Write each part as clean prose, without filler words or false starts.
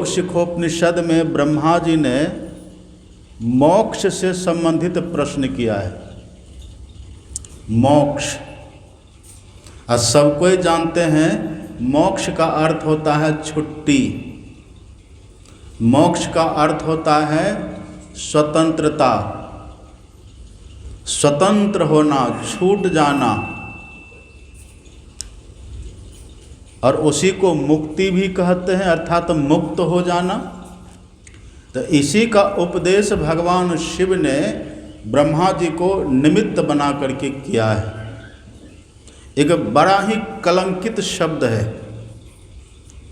शिखोपनिषद में ब्रह्मा जी ने मोक्ष से संबंधित प्रश्न किया है। मोक्ष, और सब कोई जानते हैं मोक्ष का अर्थ होता है छुट्टी। मोक्ष का अर्थ होता है स्वतंत्रता, स्वतंत्र होना, छूट जाना, और उसी को मुक्ति भी कहते हैं, अर्थात मुक्त हो जाना। तो इसी का उपदेश भगवान शिव ने ब्रह्मा जी को निमित्त बना करके किया है। एक बड़ा ही कलंकित शब्द है,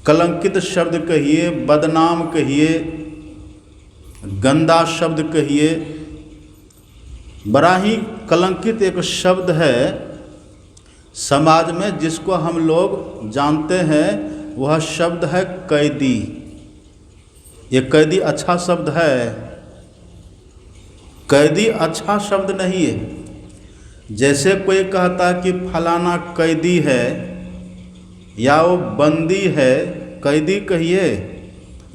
कलंकित शब्द कहिए, बदनाम कहिए, गंदा शब्द कहिए, बड़ा ही कलंकित एक शब्द है समाज में, जिसको हम लोग जानते हैं। वह शब्द है कैदी। ये कैदी अच्छा शब्द है? कैदी अच्छा शब्द नहीं है। जैसे कोई कहता कि फलाना कैदी है या वो बंदी है, कैदी कहिए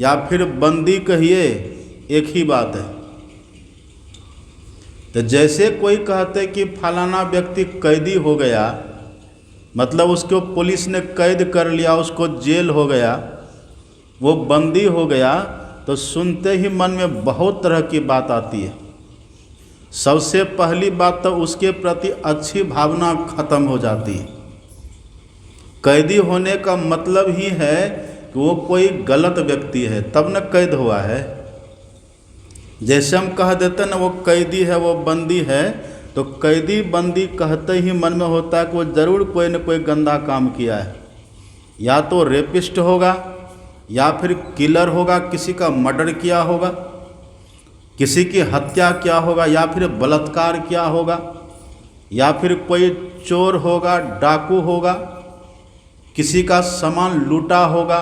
या फिर बंदी कहिए, एक ही बात है। तो जैसे कोई कहते कि फलाना व्यक्ति कैदी हो गया, मतलब उसको पुलिस ने कैद कर लिया, उसको जेल हो गया, वो बंदी हो गया, तो सुनते ही मन में बहुत तरह की बात आती है। सबसे पहली बात तो उसके प्रति अच्छी भावना खत्म हो जाती है। कैदी होने का मतलब ही है कि वो कोई गलत व्यक्ति है, तब न कैद हुआ है। जैसे हम कह देते ना वो कैदी है, वो बंदी है, तो कैदी बंदी कहते ही मन में होता है कि वो ज़रूर कोई न कोई गंदा काम किया है। या तो रेपिस्ट होगा, या फिर किलर होगा, किसी का मर्डर किया होगा, किसी की हत्या किया होगा, या फिर बलात्कार किया होगा, या फिर कोई चोर होगा, डाकू होगा, किसी का सामान लूटा होगा,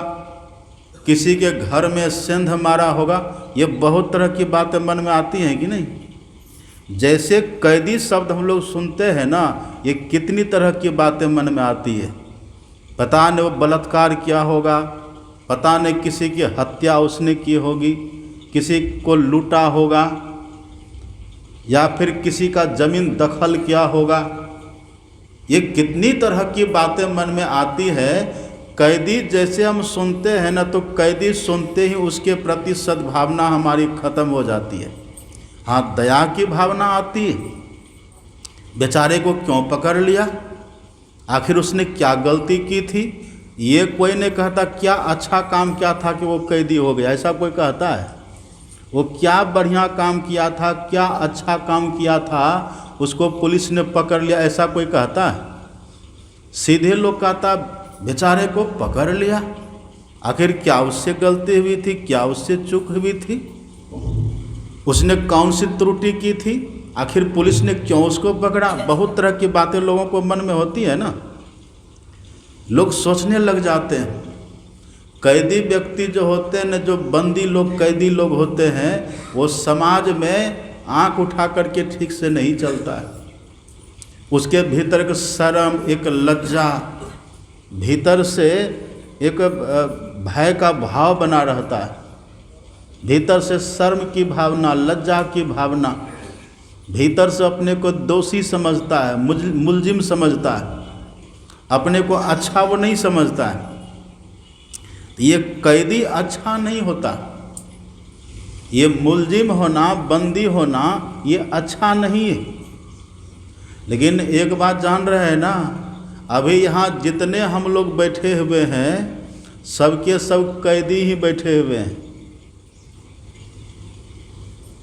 किसी के घर में सेंध मारा होगा। ये बहुत तरह की बातें मन में आती हैं कि नहीं? जैसे कैदी शब्द हम लोग सुनते हैं ना, ये कितनी तरह की बातें मन में आती है। पता नहीं वो बलात्कार किया होगा, पता नहीं किसी की हत्या उसने की होगी, किसी को लूटा होगा, या फिर किसी का ज़मीन दखल किया होगा। ये कितनी तरह की बातें मन में आती है। कैदी जैसे हम सुनते हैं ना, तो कैदी सुनते ही उसके प्रति सद्भावना हमारी खत्म हो जाती है। हाँ, दया की भावना आती है, बेचारे को क्यों पकड़ लिया, आखिर उसने क्या गलती की थी। ये कोई नहीं कहता क्या अच्छा काम किया था कि वो कैदी हो गया, ऐसा कोई कहता है? वो क्या बढ़िया काम किया था, क्या अच्छा काम किया था, उसको पुलिस ने पकड़ लिया, ऐसा कोई कहता है? सीधे लोग कहता बेचारे को पकड़ लिया, आखिर क्या उससे गलती हुई थी, क्या उससे चूक हुई थी, उसने कौन सी त्रुटि की थी, आखिर पुलिस ने क्यों उसको पकड़ा। बहुत तरह की बातें लोगों को मन में होती है ना, लोग सोचने लग जाते हैं। कैदी व्यक्ति जो होते हैं ना, जो बंदी लोग, कैदी लोग होते हैं, वो समाज में आंख उठा करके ठीक से नहीं चलता है। उसके भीतर एक शर्म, एक लज्जा, भीतर से एक भय का भाव बना रहता है। भीतर से शर्म की भावना, लज्जा की भावना, भीतर से अपने को दोषी समझता है, मुलजिम समझता है, अपने को अच्छा वो नहीं समझता है। ये कैदी अच्छा नहीं होता, ये मुलजिम होना, बंदी होना, ये अच्छा नहीं है। लेकिन एक बात जान रहे हैं ना, अभी यहाँ जितने हम लोग बैठे हुए हैं, सबके सब कैदी ही बैठे हुए हैं।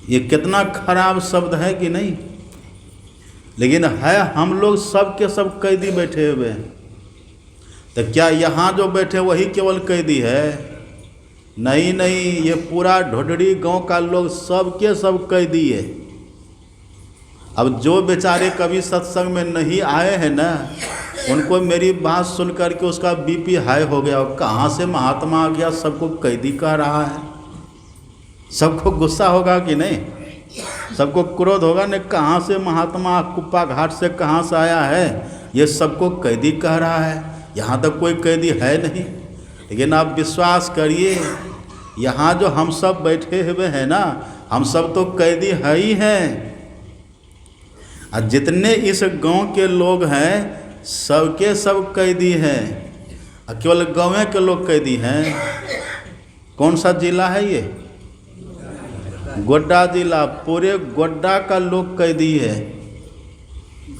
ये कितना खराब शब्द है कि नहीं? लेकिन है, हम लोग सब के सब कैदी बैठे हुए हैं। तो क्या यहाँ जो बैठे वही केवल कैदी है? नहीं नहीं, ये पूरा ढोडरी गांव का लोग सब के सब कैदी है। अब जो बेचारे कभी सत्संग में नहीं आए हैं ना, उनको मेरी बात सुन कर के उसका बीपी हाई हो गया, और कहाँ से महात्मा आ गया, सबको कैदी कह रहा है। सबको गुस्सा होगा कि नहीं? सबको क्रोध होगा नहीं? कहाँ से महात्मा कुप्पा घाट से कहाँ से आया है, ये सबको कैदी कह रहा है। यहाँ तक कोई कैदी है नहीं। लेकिन आप विश्वास करिए, यहाँ जो हम सब बैठे हुए हैं ना, हम सब तो कैदी है ही हैं। और जितने इस गांव के लोग हैं सबके सब कैदी हैं, और केवल गाँव के लोग कैदी हैं। कौन सा जिला है ये? गोड्डा जिला। पूरे गोड्डा का लोग कैदी है,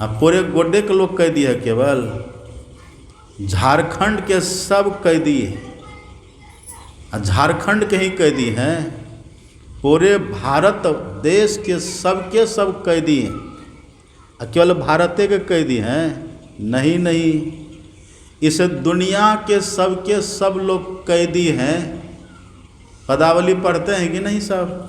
अब पूरे गोड्डे के लोग कैदी है। केवल झारखंड के सब कैदी है, झारखंड के ही कैदी हैं। पूरे भारत देश के सबके सब कैदी हैं, केवल भारत के कैदी हैं? नहीं नहीं, इस दुनिया के सबके सब लोग कैदी हैं। पदावली पढ़ते हैं कि नहीं? सब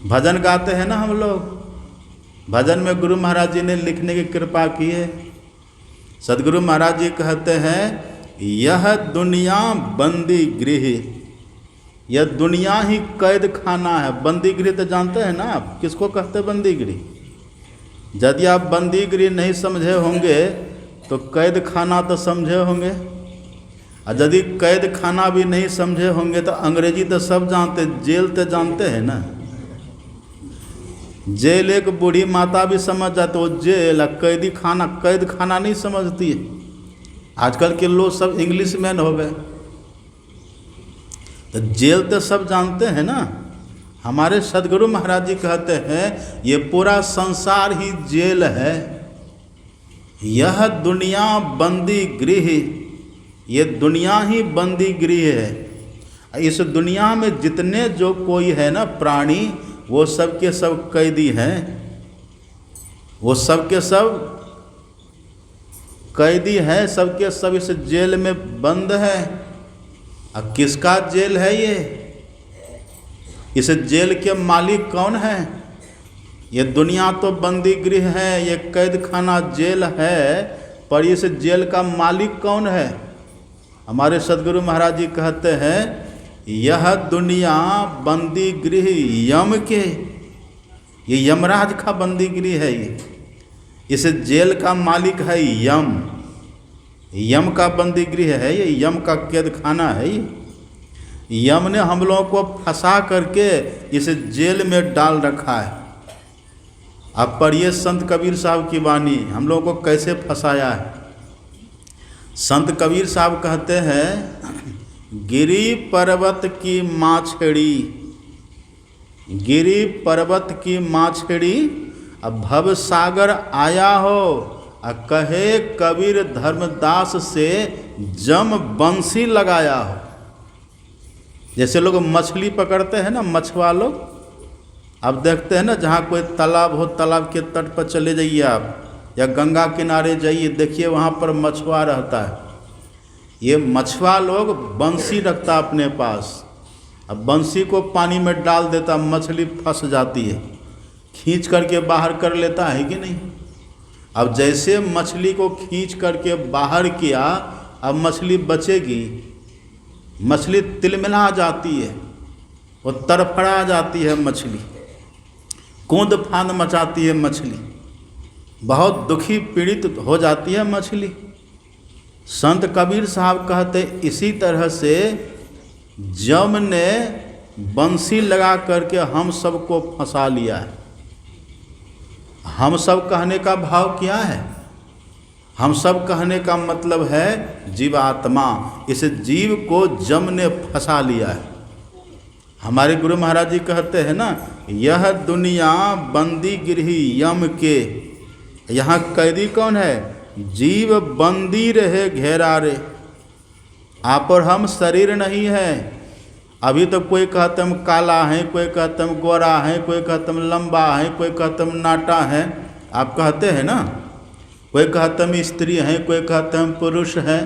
भजन गाते हैं ना हम लोग। भजन में गुरु महाराज जी ने लिखने की कृपा की है। सदगुरु महाराज जी कहते हैं, यह दुनिया बंदी गृह, यह दुनिया ही कैद खाना है। बंदी गृह तो जानते हैं ना आप, किसको कहते हैं बंदी गृह? यदि आप बंदी गृह नहीं समझे होंगे तो कैद खाना तो समझे होंगे, और यदि कैद खाना भी नहीं समझे होंगे तो अंग्रेजी तो सब जानते, जेल तो जानते हैं ना। जेल एक बूढ़ी माता भी समझ जाते हो जेल, कैदी खाना, कैद खाना नहीं समझती है। आजकल के लोग सब इंग्लिश मैन हो गए, तो जेल तो सब जानते हैं ना। हमारे सदगुरु महाराज जी कहते हैं ये पूरा संसार ही जेल है। यह दुनिया बंदी गृह, ये दुनिया ही बंदी गृह है। इस दुनिया में जितने जो कोई है ना प्राणी, वो सब के सब कैदी हैं। वो सब के सब कैदी हैं, सबके सब इस जेल में बंद है। अब किसका जेल है ये? इस जेल के मालिक कौन है? ये दुनिया तो बंदी गृह है, ये कैद खाना जेल है, पर इस जेल का मालिक कौन है? हमारे सदगुरु महाराज जी कहते हैं, यह दुनिया बंदी गृह यम के, ये यमराज का बंदी गृह है। ये इस जेल का मालिक है यम, यम का बंदी गृह है ये, यम का कैद खाना है ये। यम ने हम लोगों को फंसा करके इस जेल में डाल रखा है। अब पढ़िए संत कबीर साहब की वाणी, हम लोगों को कैसे फंसाया है। संत कबीर साहब कहते हैं, गिरी पर्वत की माछड़ी, गिरी पर्वत की माछड़ी, अब भव सागर आया हो, कहे कबीर धर्मदास से जम बंसी लगाया हो। जैसे लोग मछली पकड़ते हैं ना, मछुआ लोग, अब देखते हैं ना जहाँ कोई तालाब हो, तालाब के तट पर चले जाइए आप, या गंगा किनारे जाइए, देखिए वहाँ पर मछुआ रहता है। ये मछुआ लोग बंसी रखता अपने पास, अब बंसी को पानी में डाल देता, मछली फंस जाती है, खींच करके बाहर कर लेता है कि नहीं। अब जैसे मछली को खींच करके बाहर किया, अब मछली बचेगी, मछली तिलमिला जाती है, वो तरफड़ा जाती है मछली, कूद फांद मचाती है मछली, बहुत दुखी पीड़ित हो जाती है मछली। संत कबीर साहब कहते इसी तरह से जम ने बंसी लगा करके हम सबको फंसा लिया है। हम सब कहने का भाव क्या है? हम सब कहने का मतलब है जीवात्मा, इस जीव को जम ने फंसा लिया है। हमारे गुरु महाराज जी कहते हैं ना, यह दुनिया बंदी गृह यम के, यहाँ कैदी कौन है? जीव बंदी रहे घेरा रे। आप और हम शरीर नहीं है। अभी तो कोई कहते हम काला है, कोई कहते हम गोरा है, कोई कहते हम लंबा है, कोई कहते हम नाटा है, आप कहते हैं ना। कोई कहते हम स्त्री हैं, कोई कहते हम पुरुष हैं,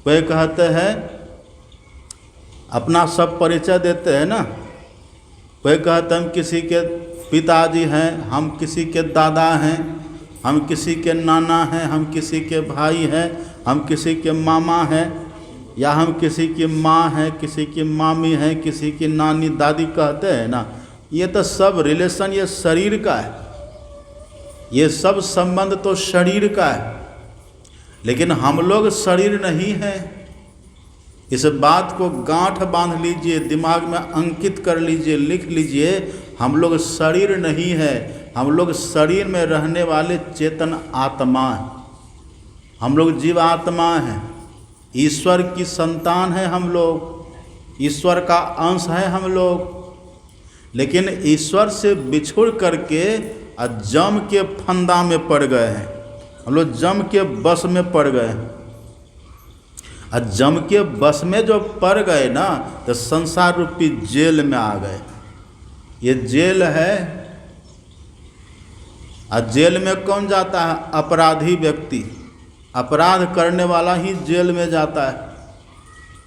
कोई कहते हैं अपना सब परिचय देते हैं ना। कोई कहते हम किसी के पिताजी हैं, हम किसी के दादा हैं, हम किसी के नाना हैं, हम किसी के भाई हैं, हम किसी के मामा हैं, या हम किसी की माँ हैं, किसी की मामी हैं, किसी की नानी दादी कहते हैं ना। ये तो सब रिलेशन ये शरीर का है, ये सब संबंध तो शरीर का है। लेकिन हम लोग शरीर नहीं हैं, इस बात को गांठ बांध लीजिए, दिमाग में अंकित कर लीजिए, लिख लीजिए, हम लोग शरीर नहीं है, हम लोग शरीर में रहने वाले चेतन आत्मा हैं, हम लोग जीवात्मा हैं, ईश्वर की संतान है हम लोग, ईश्वर का अंश है हम लोग। लेकिन ईश्वर से बिछुड़ करके जम के फंदा में पड़ गए हैं, हम लोग जम के बस में पड़ गए हैं। और जम के बस में जो पड़ गए ना, तो संसार रूपी जेल में आ गए। ये जेल है। और जेल में कौन जाता है? अपराधी व्यक्ति, अपराध करने वाला ही जेल में जाता है।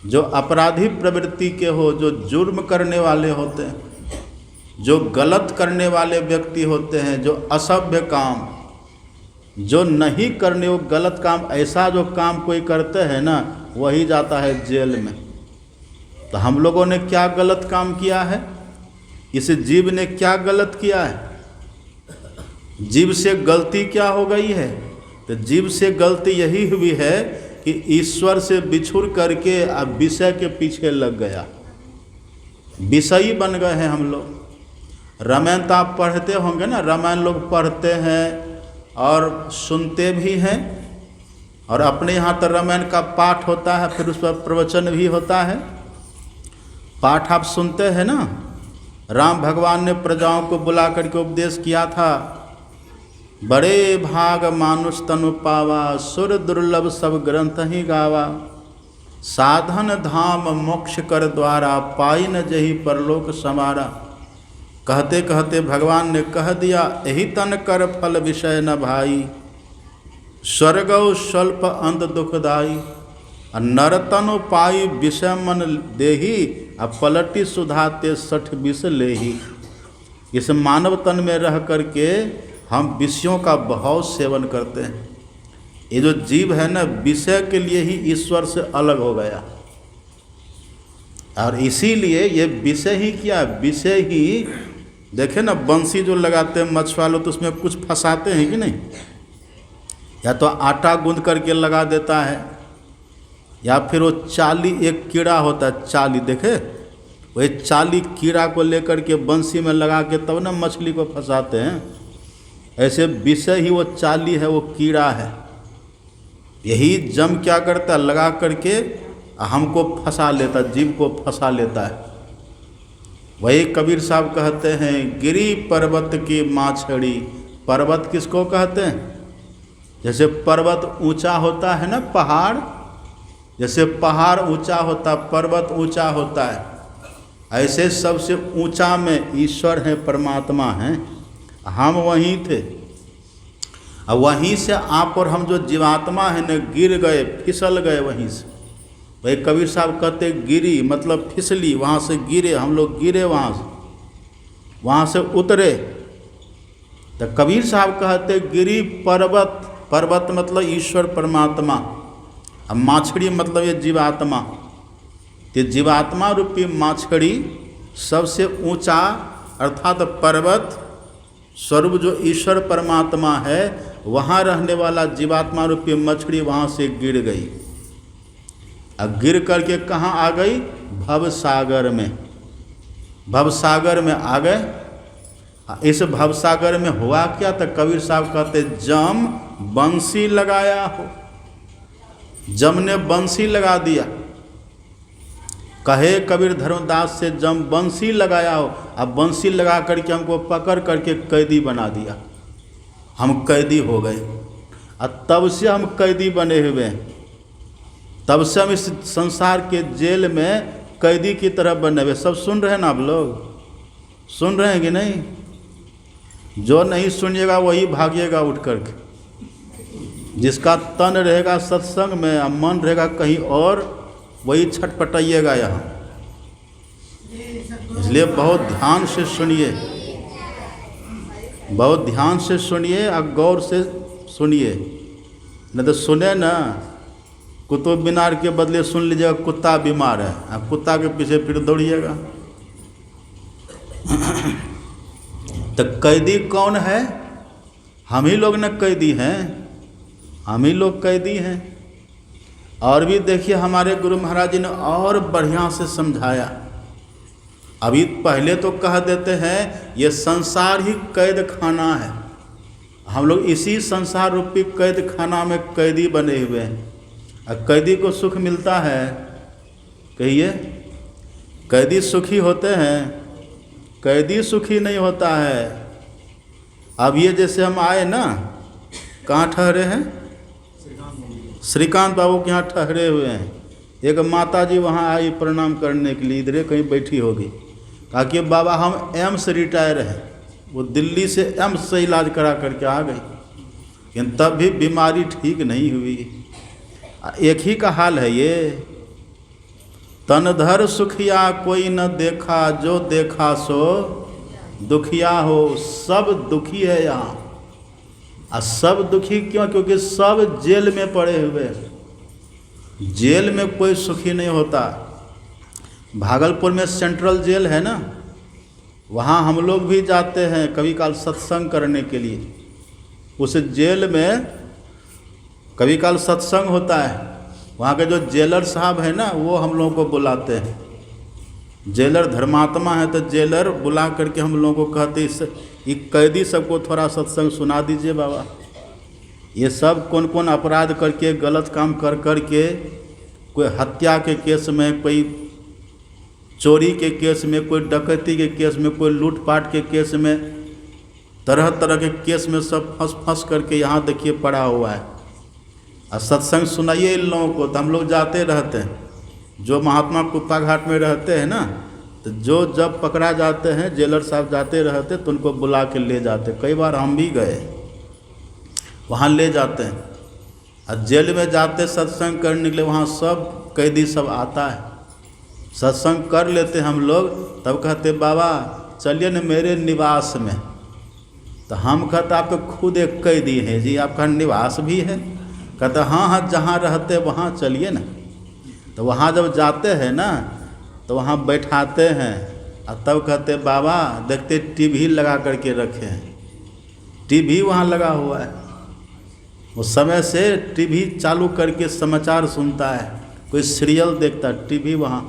जो अपराधी प्रवृत्ति के हो, जो जुर्म करने वाले होते हैं, जो गलत करने वाले व्यक्ति होते हैं, जो असभ्य काम जो नहीं करने, वो गलत काम, ऐसा जो काम कोई करते हैं ना, वही जाता है जेल में। तो हम लोगों ने क्या गलत काम किया है? इस जीव ने क्या गलत किया है? जीव से गलती क्या हो गई है? तो जीव से गलती यही हुई है कि ईश्वर से बिछुड़ करके अब विषय के पीछे लग गया, विषयी बन गए हैं हम लोग। रामायण तो आप पढ़ते होंगे ना, रामायण लोग पढ़ते हैं और सुनते भी हैं, और अपने यहाँ तो रामायण का पाठ होता है, फिर उस पर प्रवचन भी होता है। पाठ आप सुनते हैं ना, राम भगवान ने प्रजाओं को बुला करके उपदेश किया था, बड़े भाग मानुष तनु पावा, सुर दुर्लभ सब ग्रंथ ही गावा, साधन धाम मोक्ष कर द्वारा, पाई न जही परलोक समारा। कहते कहते भगवान ने कह दिया, यही तन कर फल विषय न भाई, स्वर्गौ स्वल्प अंत दुखदाई, नरतनु पाई विषय मन देही, पलटी सुधाते 60 विष लेही। इस मानव तन में रह करके हम विषयों का बहुत सेवन करते हैं। ये जो जीव है ना, विषय के लिए ही ईश्वर से अलग हो गया, और इसीलिए ये विषय ही क्या, विषय ही देखे ना, बंसी जो लगाते हैं मछुआरे तो उसमें कुछ फंसाते हैं कि नहीं? या तो आटा गूंद करके लगा देता है, या फिर वो चाली, एक कीड़ा होता है चाली, देखे, वही चाली कीड़ा को लेकर के बंसी में लगा के तब ना मछली को फंसाते हैं। ऐसे विषय ही वो चाली है, वो कीड़ा है। यही जम क्या करता है, लगा करके हमको फंसा लेता, जीव को फंसा लेता है। वही कबीर साहब कहते हैं, गिरी पर्वत की माछड़ी। पर्वत किसको कहते हैं? जैसे पर्वत ऊंचा होता है ना, पहाड़, जैसे पहाड़ ऊंचा होता, पर्वत ऊंचा होता है, ऐसे सबसे ऊंचा में ईश्वर है, परमात्मा हैं। हम वहीं थे, और वहीं से आप और हम जो जीवात्मा है न, गिर गए, फिसल गए वहीं से। भाई कबीर साहब कहते गिरी मतलब फिसली, वहाँ से गिरे, हम लोग गिरे वहाँ से उतरे। तो कबीर साहब कहते गिरी पर्वत, पर्वत मतलब ईश्वर परमात्मा, अब माछड़ी मतलब ये जीवात्मा। तो जीवात्मा रूपी माछड़ी सबसे ऊंचा अर्थात पर्वत स्वरूप जो ईश्वर परमात्मा है, वहाँ रहने वाला जीवात्मा रूपी मछली वहाँ से गिर गई। अब गिर करके कहाँ आ गई? भवसागर में, भवसागर में आ गए। इस भवसागर में हुआ क्या? तो कबीर साहब कहते जम बंसी लगाया हो, जम ने बंसी लगा दिया। कहे कबीर धर्मदास से जम बंसी लगाया हो, अब बंसी लगा करके हमको पकड़ करके कैदी बना दिया, हम कैदी हो गए। और तब से हम कैदी बने हुए हैं, तब से हम इस संसार के जेल में कैदी की तरह बने हुए। सब सुन रहे हैं ना आप लोग? सुन रहे हैं कि नहीं? जो नहीं सुनिएगा वही भागिएगा उठ करके। जिसका तन रहेगा सत्संग में और मन रहेगा कहीं और, वही छटपटाइएगा यहाँ। इसलिए बहुत ध्यान से सुनिए, बहुत ध्यान से सुनिए और गौर से सुनिए। नहीं तो सुने ना, कुतुब मीनार के बदले सुन लीजिएगा कुत्ता बीमार है, आप कुत्ता के पीछे फिर दौड़िएगा। तो कैदी कौन है? हम ही लोग न कैदी हैं, हम ही लोग कैदी हैं। और भी देखिए हमारे गुरु महाराज जी ने और बढ़िया से समझाया। अभी पहले तो कह देते हैं ये संसार ही कैद खाना है, हम लोग इसी संसार रूपी कैद खाना में कैदी बने हुए हैं। और कैदी को सुख मिलता है? कहिए, कैदी सुखी होते हैं? कैदी सुखी नहीं होता है। अब ये जैसे हम आए ना, कहाँ ठहरे हैं? श्रीकांत बाबू के यहाँ ठहरे हुए हैं। एक माता जी वहाँ आई प्रणाम करने के लिए, इधरे कहीं बैठी होगी। कहा कि बाबा हम एम्स रिटायर हैं। वो दिल्ली से एम्स से इलाज करा करके आ गई, लेकिन तब भी बीमारी ठीक नहीं हुई। एक ही का हाल है ये। तनधर सुखिया कोई न देखा, जो देखा सो दुखिया हो। सब दुखी है यहाँ। और सब दुखी क्यों? क्योंकि सब जेल में पड़े हुए हैं। जेल में कोई सुखी नहीं होता। भागलपुर में सेंट्रल जेल है ना, वहाँ हम लोग भी जाते हैं कभी काल सत्संग करने के लिए। उस जेल में कभी काल सत्संग होता है। वहाँ के जो जेलर साहब है ना, वो हम लोगों को बुलाते हैं। जेलर धर्मात्मा है, तो जेलर बुला करके हम लोगों को कहते ये कैदी सबको थोड़ा सत्संग सुना दीजिए बाबा। ये सब कौन कौन अपराध करके, गलत काम कर करके, कोई हत्या के केस में, कोई चोरी के केस में, कोई डकैती के केस में, कोई लूटपाट के केस में, तरह तरह के केस में सब फंस करके यहाँ देखिए पड़ा हुआ है। और सत्संग सुनाइए इन लोगों को। तो हम लोग जाते रहते हैं। जो महात्मा कुप्पा घाट में रहते हैं ना, तो जो जब पकड़ा जाते हैं, जेलर साहब जाते रहते तो उनको बुला के ले जाते। कई बार हम भी गए, वहाँ ले जाते हैं। और जेल में जाते सत्संग करने के लिए, वहाँ सब कैदी सब आता है, सत्संग कर लेते हम लोग। तब कहते बाबा चलिए न मेरे निवास में। तो हम कहते आप तो खुद एक कैदी हैं जी, आपका निवास भी है? कहते हाँ हाँ, जहाँ रहते वहाँ चलिए ना। तो वहाँ जब जाते हैं ना, तो वहाँ बैठाते हैं। और तब कहते बाबा देखते टीवी लगा करके रखे हैं। टीवी वहाँ लगा हुआ है। उस समय से टीवी चालू करके समाचार सुनता है, कोई सीरियल देखता है, टीवी वहाँ।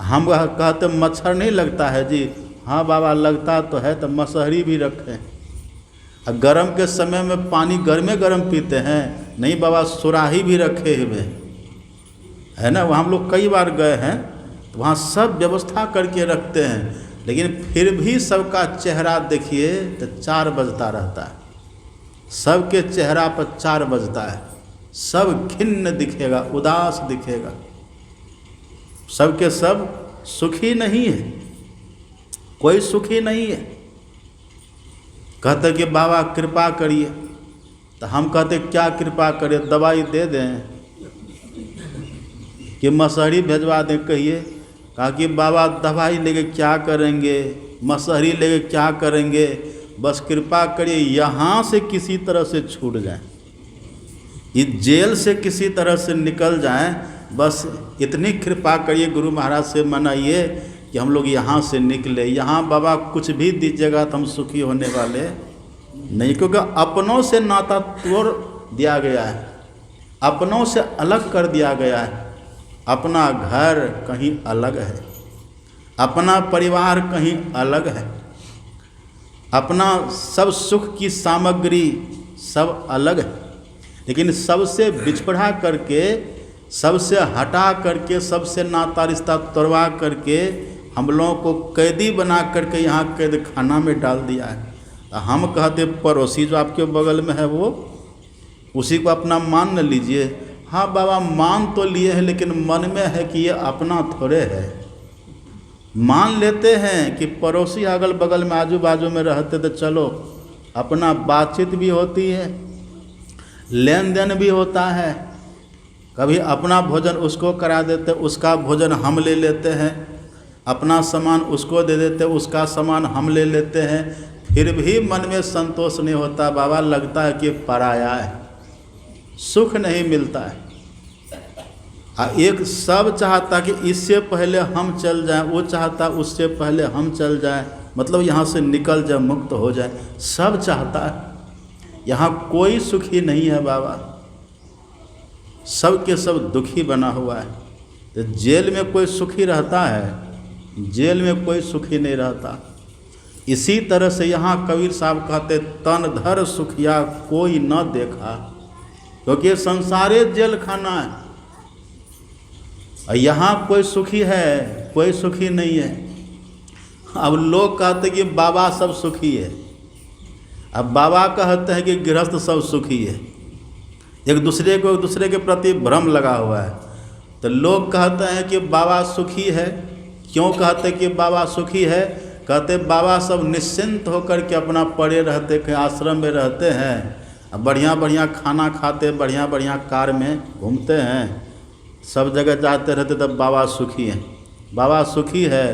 हम कहते मच्छर नहीं लगता है जी? हाँ बाबा लगता तो है, तो मसहरी भी रखें। और गर्म के समय में पानी गर्मे गर्म पीते हैं? नहीं बाबा, सुराही भी रखे हुए है ना। वहाँ हम लोग कई बार गए हैं, तो वहाँ सब व्यवस्था करके रखते हैं। लेकिन फिर भी सबका चेहरा देखिए तो 4 बजता रहता है। सबके चेहरा पर 4 बजता है। सब खिन्न दिखेगा, उदास दिखेगा। सबके सब सुखी नहीं है, कोई सुखी नहीं है। कहते कि बाबा कृपा करिए। तो हम कहते क्या कृपा करें? दवाई दे दें कि मसहरी भेजवा दें? कहिए। कहा कि बाबा दवाई लेके क्या करेंगे, मसहरी लेके क्या करेंगे? बस कृपा करिए यहाँ से किसी तरह से छूट जाएं, इस जेल से किसी तरह से निकल जाएं। बस इतनी कृपा करिए, गुरु महाराज से मनाइए कि हम लोग यहाँ से निकले। यहाँ बाबा कुछ भी दीजिएगा तो हम सुखी होने वाले नहीं, क्योंकि अपनों से नाता तोड़ दिया गया है, अपनों से अलग कर दिया गया है। अपना घर कहीं अलग है, अपना परिवार कहीं अलग है, अपना सब सुख की सामग्री सब अलग है। लेकिन सबसे बिछड़ा करके, सबसे हटा करके, सबसे नाता रिश्ता तोड़वा करके हम लोगों को कैदी बना करके यहाँ कैद खाना में डाल दिया है। तो हम कहते पड़ोसी जो आपके बगल में है वो, उसी को अपना मान न लीजिए। हाँ बाबा मान तो लिए हैं, लेकिन मन में है कि ये अपना थोड़े है। मान लेते हैं कि पड़ोसी अगल बगल में आजू बाजू में रहते तो चलो अपना बातचीत भी होती है, लेन देन भी होता है। कभी अपना भोजन उसको करा देते, उसका भोजन हम ले लेते हैं, अपना सामान उसको दे देते, उसका सामान हम ले लेते हैं। फिर भी मन में संतोष नहीं होता बाबा, लगता है कि पराया है, सुख नहीं मिलता है। एक सब चाहता कि इससे पहले हम चल जाएं, वो चाहता उससे पहले हम चल जाएं, मतलब यहाँ से निकल जाए, मुक्त हो जाए। सब चाहता है, यहाँ कोई सुखी नहीं है बाबा, सब के सब दुखी बना हुआ है। तो जेल में कोई सुखी रहता है? जेल में कोई सुखी नहीं रहता। इसी तरह से यहाँ कबीर साहब कहते तन धर सुखिया कोई न देखा, क्योंकि ये संसारे जेल खाना है। और यहाँ कोई सुखी है? कोई सुखी नहीं है। अब लोग कहते कि बाबा सब सुखी है, अब बाबा कहते हैं कि गृहस्थ सब सुखी है। एक दूसरे के प्रति भ्रम लगा हुआ है। तो लोग कहते हैं कि बाबा सुखी है। क्यों कहते कि बाबा सुखी है? कहते बाबा सब निश्चिंत होकर के अपना पड़े रहते, के आश्रम में रहते हैं, बढ़िया बढ़िया खाना खाते, बढ़िया बढ़िया कार में घूमते हैं, सब जगह जाते रहते, तब बाबा सुखी हैं। बाबा सुखी है?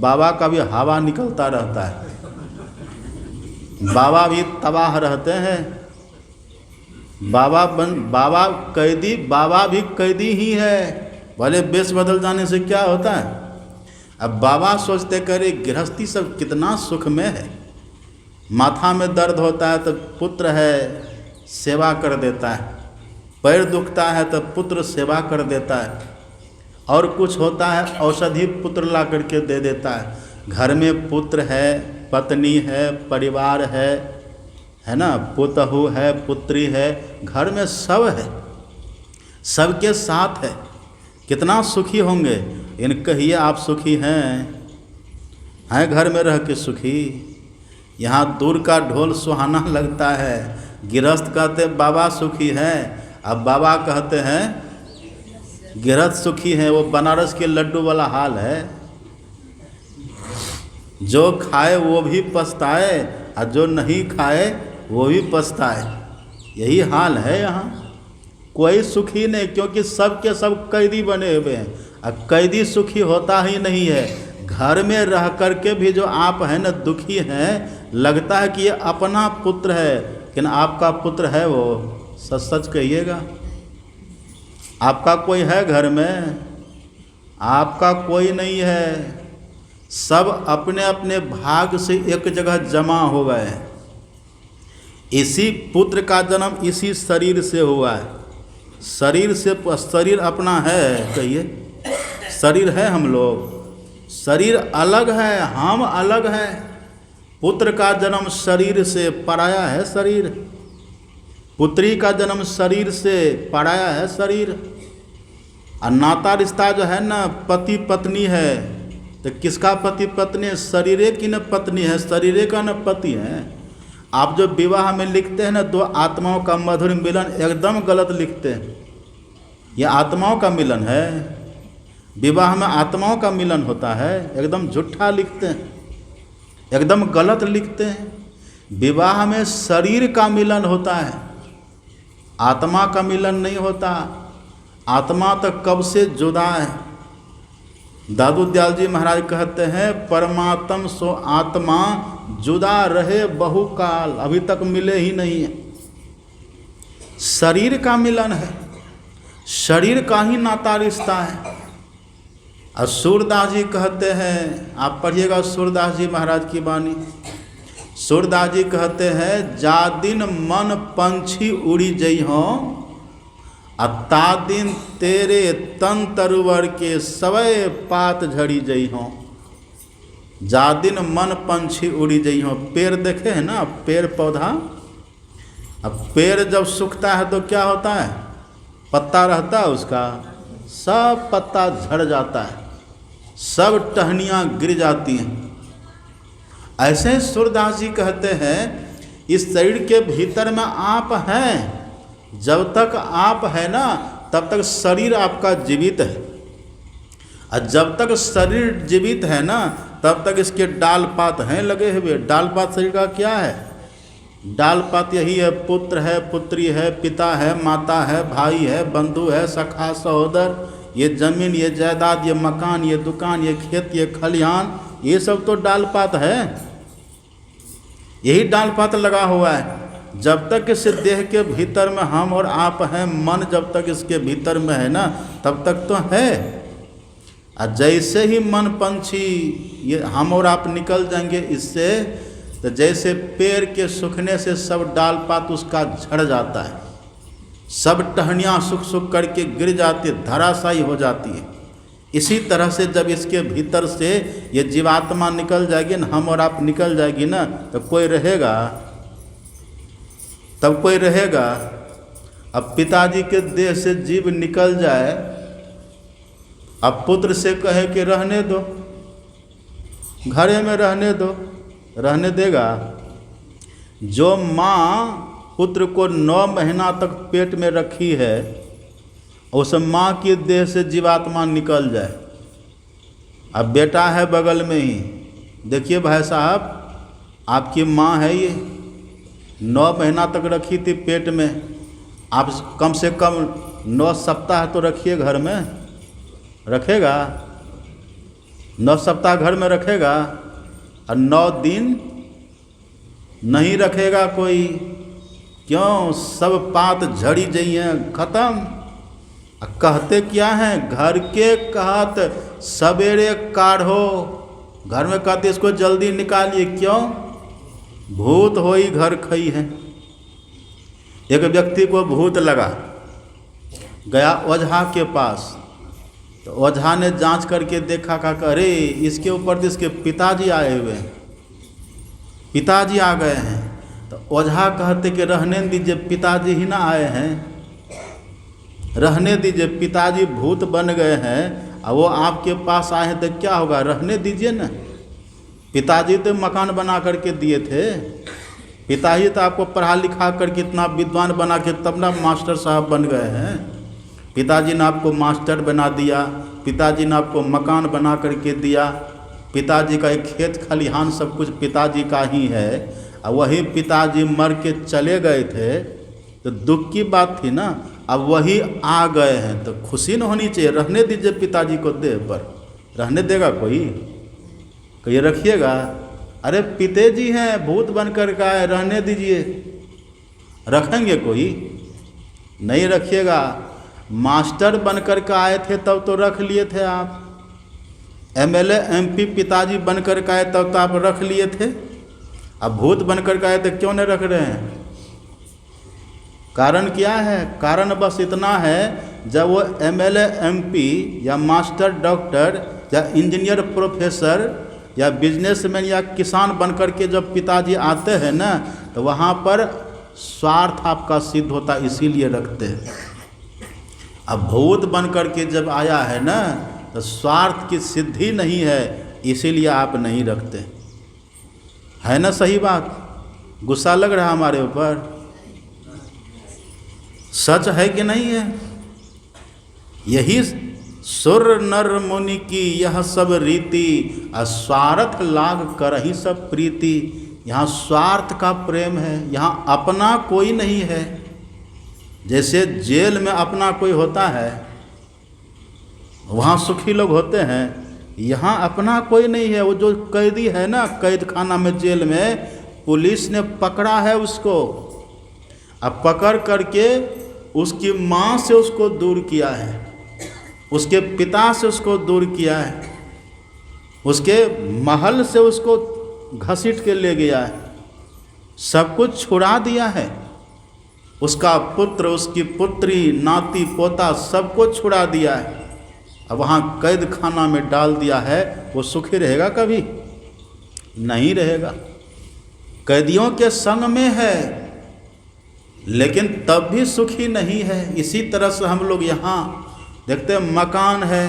बाबा का भी हवा निकलता रहता है, बाबा भी तबाह रहते हैं। बाबा भी कैदी ही है, भले बेस बदल जाने से क्या होता है। अब बाबा सोचते करे गृहस्थी सब कितना सुख में है। माथा में दर्द होता है तो पुत्र है सेवा कर देता है, पैर दुखता है तो पुत्र सेवा कर देता है, और कुछ होता है औषधि पुत्र ला करके दे देता है। घर में पुत्र है, पत्नी है, परिवार है ना, पुतहु है, पुत्री है, घर में सब है, सबके साथ है। कितना सुखी होंगे। इन कहिए आप सुखी हैं घर में रह के सुखी? यहाँ दूर का ढोल सुहाना लगता है। गृहस्थ कहते बाबा सुखी हैं, अब बाबा कहते हैं गृहस्थ सुखी हैं। वो बनारस के लड्डू वाला हाल है, जो खाए वो भी पछताए और जो नहीं खाए वो भी पछताए। यही हाल है यहाँ। कोई सुखी नहीं, क्योंकि सब के सब कैदी बने हुए हैं। अब कैदी सुखी होता ही नहीं है। घर में रह कर के भी जो आप हैं ना दुखी हैं, लगता है कि ये अपना पुत्र है, लेकिन आपका पुत्र है वो? सच सच कहिएगा, आपका कोई है घर में? आपका कोई नहीं है। सब अपने अपने भाग से एक जगह जमा हो गए। इसी पुत्र का जन्म इसी शरीर से हुआ है। शरीर अपना है, कहिए शरीर है हम लोग? शरीर अलग है, हम अलग हैं। पुत्र का जन्म शरीर से, पराया है शरीर। पुत्री का जन्म शरीर से, पराया है शरीर। और नाता रिश्ता जो है ना पति पत्नी है, तो किसका पति पत्नी? शरीरे की न पत्नी है, शरीरे का न पति है। आप जो विवाह में लिखते हैं ना दो आत्माओं का मधुर मिलन, एकदम गलत लिखते हैं। ये आत्माओं का मिलन है, विवाह में आत्माओं का मिलन होता है, एकदम झूठा लिखते हैं, एकदम गलत लिखते हैं। विवाह में शरीर का मिलन होता है, आत्मा का मिलन नहीं होता। आत्मा तो कब से जुदा है। दादू दयाल जी महाराज कहते हैं परमात्म सो आत्मा जुदा रहे बहुकाल, अभी तक मिले ही नहीं है। शरीर का मिलन है, शरीर का ही नाता रिश्ता है। और सूरदास जी कहते हैं, आप पढ़िएगा सूरदास जी महाराज की वाणी। सूरदास जी कहते हैं जा दिन मन पंछी उड़ी जइहों, ता दिन तेरे तन तरुवर के सवय पात झड़ी जइहों। जा दिन मन पंछी उड़ी जइहों। पेड़ देखे हैं ना, पेड़ पौधा। अब पेड़ जब सूखता है तो क्या होता है? पत्ता रहता है उसका, सब पत्ता झड़ जाता है, सब टहनियाँ गिर जाती हैं। ऐसे सूरदास जी कहते हैं इस शरीर के भीतर में आप हैं। जब तक आप है ना तब तक शरीर आपका जीवित है, और जब तक शरीर जीवित है ना तब तक इसके डाल पात हैं लगे हुए। डाल पात शरीर का क्या है? डाल पात यही है, पुत्र है, पुत्री है, पिता है, माता है, भाई है, बंधु है, सखा सहोदर, ये जमीन, ये जायदाद, ये मकान, ये दुकान, ये खेत, ये खलिहान, ये सब तो डाल पात है। यही डाल पात लगा हुआ है। जब तक इस देह के भीतर में हम और आप हैं, मन जब तक इसके भीतर में है ना तब तक तो है। और जैसे ही मन पंछी ये हम और आप निकल जाएंगे इससे, तो जैसे पेड़ के सूखने से सब डाल पात उसका झड़ जाता है, सब टहनियाँ सुख सुख करके गिर जाती, धराशायी हो जाती है। इसी तरह से जब इसके भीतर से ये जीवात्मा निकल जाएगी ना, हम और आप निकल जाएगी ना, तो कोई रहेगा? तब कोई रहेगा? अब पिताजी के देह से जीव निकल जाए, अब पुत्र से कहे कि रहने दो, घरे में रहने दो, रहने देगा? जो माँ पुत्र को 9 महीना तक पेट में रखी है, उस माँ की देह से जीवात्मा निकल जाए। अब बेटा है बगल में ही, देखिए भाई साहब, आपकी माँ है ये, 9 महीना तक रखी थी पेट में, आप कम से कम 9 सप्ताह तो रखिए घर में, रखेगा? 9 सप्ताह घर में रखेगा? और 9 दिन नहीं रखेगा कोई। क्यों? सब पात झड़ी जाइए, खत्म। कहते क्या हैं? घर के कहत सवेरे काढ़ो, घर में कहते इसको जल्दी निकालिए। क्यों? भूत होई घर खई है। एक व्यक्ति को भूत लगा, गया ओझा के पास, तो ओझा ने जांच करके देखा, कहा अरे इसके ऊपर तो इसके पिताजी आए हुए हैं, पिताजी आ गए हैं। तो ओझा कहते कि रहने दीजिए, पिताजी ही ना आए हैं, रहने दीजिए, पिताजी भूत बन गए हैं और वो आपके पास आए हैं तो क्या होगा? रहने दीजिए ना, पिताजी तो मकान बना करके दिए थे, पिताजी तो आपको पढ़ा लिखा करके इतना विद्वान बना के तब ना मास्टर साहब बन गए हैं। पिताजी ने आपको मास्टर बना दिया, पिताजी ने आपको मकान बना करके दिया, पिताजी का एक खेत खलिहान सब कुछ पिताजी का ही है, और वही पिताजी मर के चले गए थे तो दुख की बात थी ना। अब वही आ गए हैं तो खुशी न होनी चाहिए? रहने दीजिए पिताजी को देह पर, रहने देगा कोई? कहिए रखिएगा? अरे पिताजी हैं, भूत बनकर का है, रहने दीजिए, रखेंगे कोई? नहीं रखिएगा। मास्टर बनकर के आए थे तब तो रख लिए थे आप, एमएलए एमपी पिताजी बनकर के आए तब तो आप रख लिए थे, अब भूत बनकर के आए तो क्यों नहीं रख रहे हैं? कारण क्या है? कारण बस इतना है, जब वो एमएलए एमपी या मास्टर डॉक्टर या इंजीनियर प्रोफेसर या बिजनेसमैन या किसान बनकर के जब पिताजी आते हैं ना, तो वहाँ पर स्वार्थ आपका सिद्ध होता, इसीलिए रखते हैं। अब भूत बनकर के जब आया है ना, तो स्वार्थ की सिद्धि नहीं है, इसीलिए आप नहीं रखते। है ना सही बात? गुस्सा लग रहा है हमारे ऊपर? सच है कि नहीं है? यही सुर नर मुनि की यह सब रीति, स्वार्थ लाग करहि सब प्रीति। यहाँ स्वार्थ का प्रेम है, यहाँ अपना कोई नहीं है। जैसे जेल में अपना कोई होता है, वहाँ सुखी लोग होते हैं, यहाँ अपना कोई नहीं है। वो जो कैदी है ना, कैद खाना में, जेल में, पुलिस ने पकड़ा है उसको, अब पकड़ करके उसकी माँ से उसको दूर किया है, उसके पिता से उसको दूर किया है, उसके महल से उसको घसीट के ले गया है, सब कुछ छुड़ा दिया है। उसका पुत्र, उसकी पुत्री, नाती पोता सबको छुड़ा दिया है। अब वहाँ कैद खाना में डाल दिया है, वो सुखी रहेगा? कभी नहीं रहेगा। कैदियों के संग में है, लेकिन तब भी सुखी नहीं है। इसी तरह से हम लोग यहाँ देखते हैं, मकान है,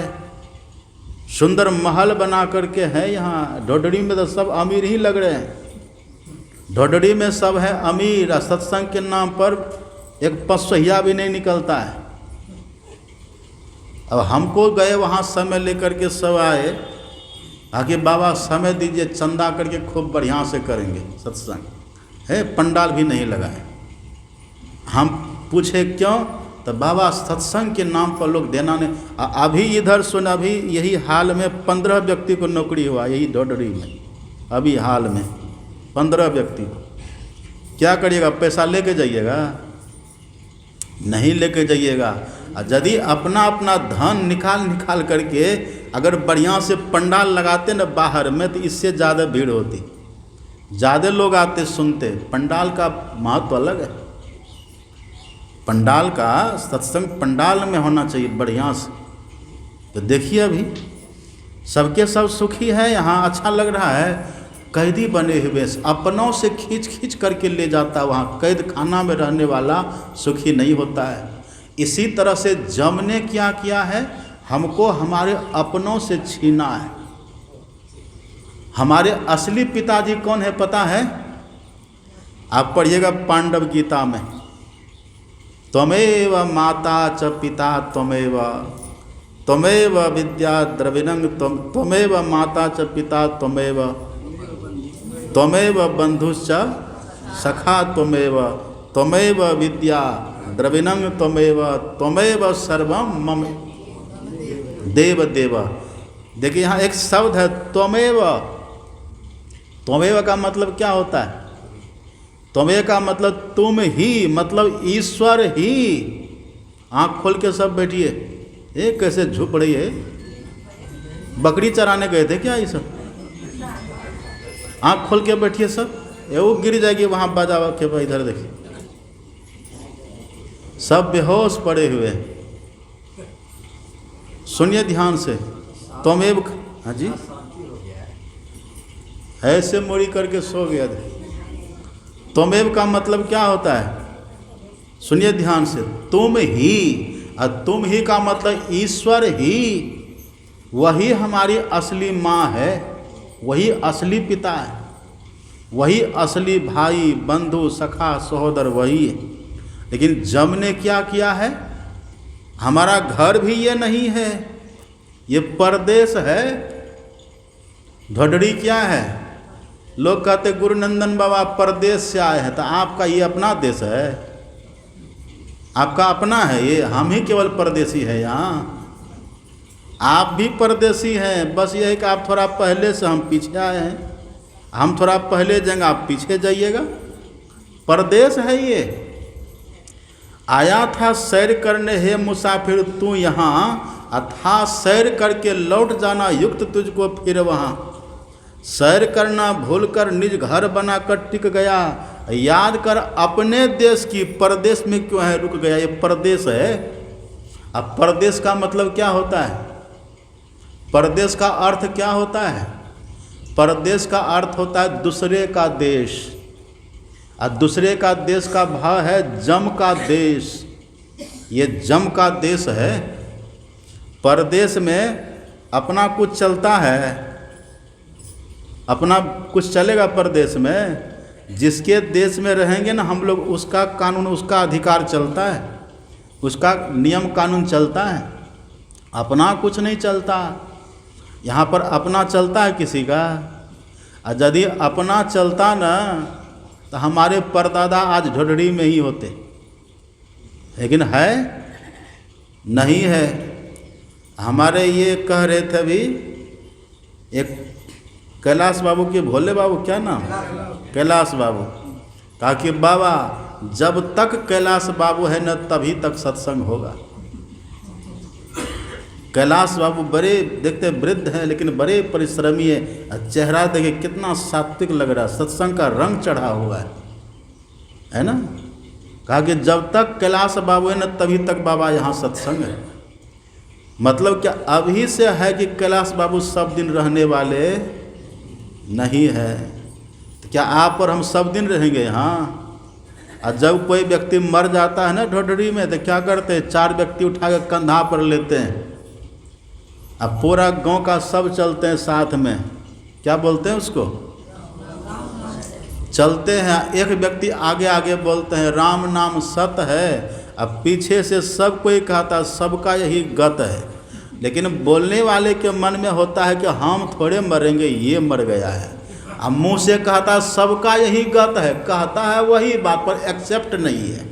सुंदर महल बना करके है। यहाँ ढोडड़ी में तो सब अमीर ही लग रहे हैं, ढोडड़ी में सब है अमीर। सत्संग के नाम पर एक पसहिया भी नहीं निकलता है। अब हमको गए वहाँ, समय लेकर के सब आए, आगे बाबा समय दीजिए, चंदा करके खूब बढ़िया से करेंगे सत्संग है, पंडाल भी नहीं लगाए। हम पूछे क्यों? तो बाबा सत्संग के नाम पर लोग देना नहीं। अभी इधर सुन, अभी यही हाल में 15 व्यक्ति को नौकरी हुआ, यही ढोडरी में, अभी हाल में 15 व्यक्ति को। क्या करिएगा? पैसा लेके जाइएगा? नहीं लेके जाइएगा। यदि अपना अपना धन निकाल करके अगर बढ़िया से पंडाल लगाते ना बाहर में, तो इससे ज़्यादा भीड़ होती, ज़्यादा लोग आते सुनते। पंडाल का महत्व अलग है। पंडाल का सत्संग पंडाल में होना चाहिए बढ़िया से। तो देखिए अभी सबके सब सुखी है, यहाँ अच्छा लग रहा है। कैदी बने हुए अपनों से खींच खींच करके ले जाता है वहाँ। कैद खाना में रहने वाला सुखी नहीं होता है। इसी तरह से जम ने क्या किया है, हमको हमारे अपनों से छीना है। हमारे असली पिताजी कौन है पता है? आप पढ़िएगा पांडव गीता में, त्वमेव माता च पिता त्वमेव, त्वमेव विद्या द्रविणं त्वमेव माता च पिता त्वमेव, त्वमेव बंधुश्च सखा त्वमेव, त्वमेव विद्या द्रविणं त्वमेव, त्वमेव सर्वं मम देव देव। देखिए यहाँ एक शब्द है त्वमेव। त्वमेव का मतलब क्या होता है? त्वमेव का मतलब तुम ही, मतलब ईश्वर ही। आँख खोल के सब बैठिए। ये कैसे झुप रही है? बकरी चराने गए थे क्या ये सब? आँख खोल के बैठिए सब। ये वो गिर जाएगी वहाँ बाजा के भाई। इधर देखिए सब बेहोश पड़े हुए हैं। सुनिए ध्यान से। त्वमेव, हाँ जी, ऐसे मोड़ी करके सो गया था। त्वमेव का मतलब क्या होता है? सुनिए ध्यान से। तुम ही, और तुम ही का मतलब ईश्वर ही। वही हमारी असली माँ है, वही असली पिता है, वही असली भाई बंधु सखा सहोदर वही है। लेकिन जम ने क्या किया है? हमारा घर भी ये नहीं है, ये परदेश है। ढोडड़ी क्या है? लोग कहते गुरुनंदन बाबा परदेश से आए हैं। तो आपका ये अपना देश है, आपका अपना है ये। हम ही केवल परदेसी है यहाँ। आप भी परदेसी हैं, बस ये है कि आप थोड़ा पहले से, हम पीछे आए हैं। हम थोड़ा पहले जाएंगे, आप पीछे जाइएगा। परदेश है ये। आया था सैर करने हे मुसाफिर तू यहाँ, अथा सैर करके लौट जाना युक्त तुझको फिर वहाँ। सैर करना भूलकर निज घर बनाकर टिक गया, याद कर अपने देश की, परदेश में क्यों है रुक गया? ये परदेश है। अब परदेश का मतलब क्या होता है? परदेश का अर्थ क्या होता है? परदेश का अर्थ होता है दूसरे का देश। और दूसरे का देश का भाव है जम का देश। ये जम का देश है। परदेश में अपना कुछ चलता है, अपना कुछ चलेगा परदेश में। जिसके देश में रहेंगे ना हम लोग, उसका कानून, उसका अधिकार चलता है, उसका नियम कानून चलता है। अपना कुछ नहीं चलता। यहाँ पर अपना चलता है किसी का? और यदि अपना चलता ना तो हमारे परदादा आज ढोडड़ी में ही होते। लेकिन है नहीं है। हमारे ये कह रहे थे अभी, एक कैलाश बाबू के, भोले बाबू क्या नाम, कैलाश बाबू, कहा कि बाबा जब तक कैलाश बाबू है न तभी तक सत्संग होगा। कैलाश बाबू बड़े देखते वृद्ध हैं लेकिन बड़े परिश्रमी है। चेहरा देखिए कितना सात्विक लग रहा है, सत्संग का रंग चढ़ा हुआ है ना। कहा कि जब तक कैलाश बाबू है न तभी तक बाबा यहाँ सत्संग है। मतलब क्या अभी से है कि कैलाश बाबू सब दिन रहने वाले नहीं है। तो क्या आप और हम सब दिन रहेंगे यहाँ? और जब कोई व्यक्ति मर जाता है ना ढोडड़ी में, तो क्या करते हैं? 4 व्यक्ति उठा के कंधा पर लेते हैं। अब पूरा गांव का सब चलते हैं साथ में। क्या बोलते हैं उसको? चलते हैं। एक व्यक्ति आगे आगे बोलते हैं राम नाम सत है। अब पीछे से सब कोई कहता सबका यही गत है। लेकिन बोलने वाले के मन में होता है कि हम थोड़े मरेंगे, ये मर गया है। अब मुँह से कहता सबका यही गत है, कहता है वही बात पर एक्सेप्ट नहीं है।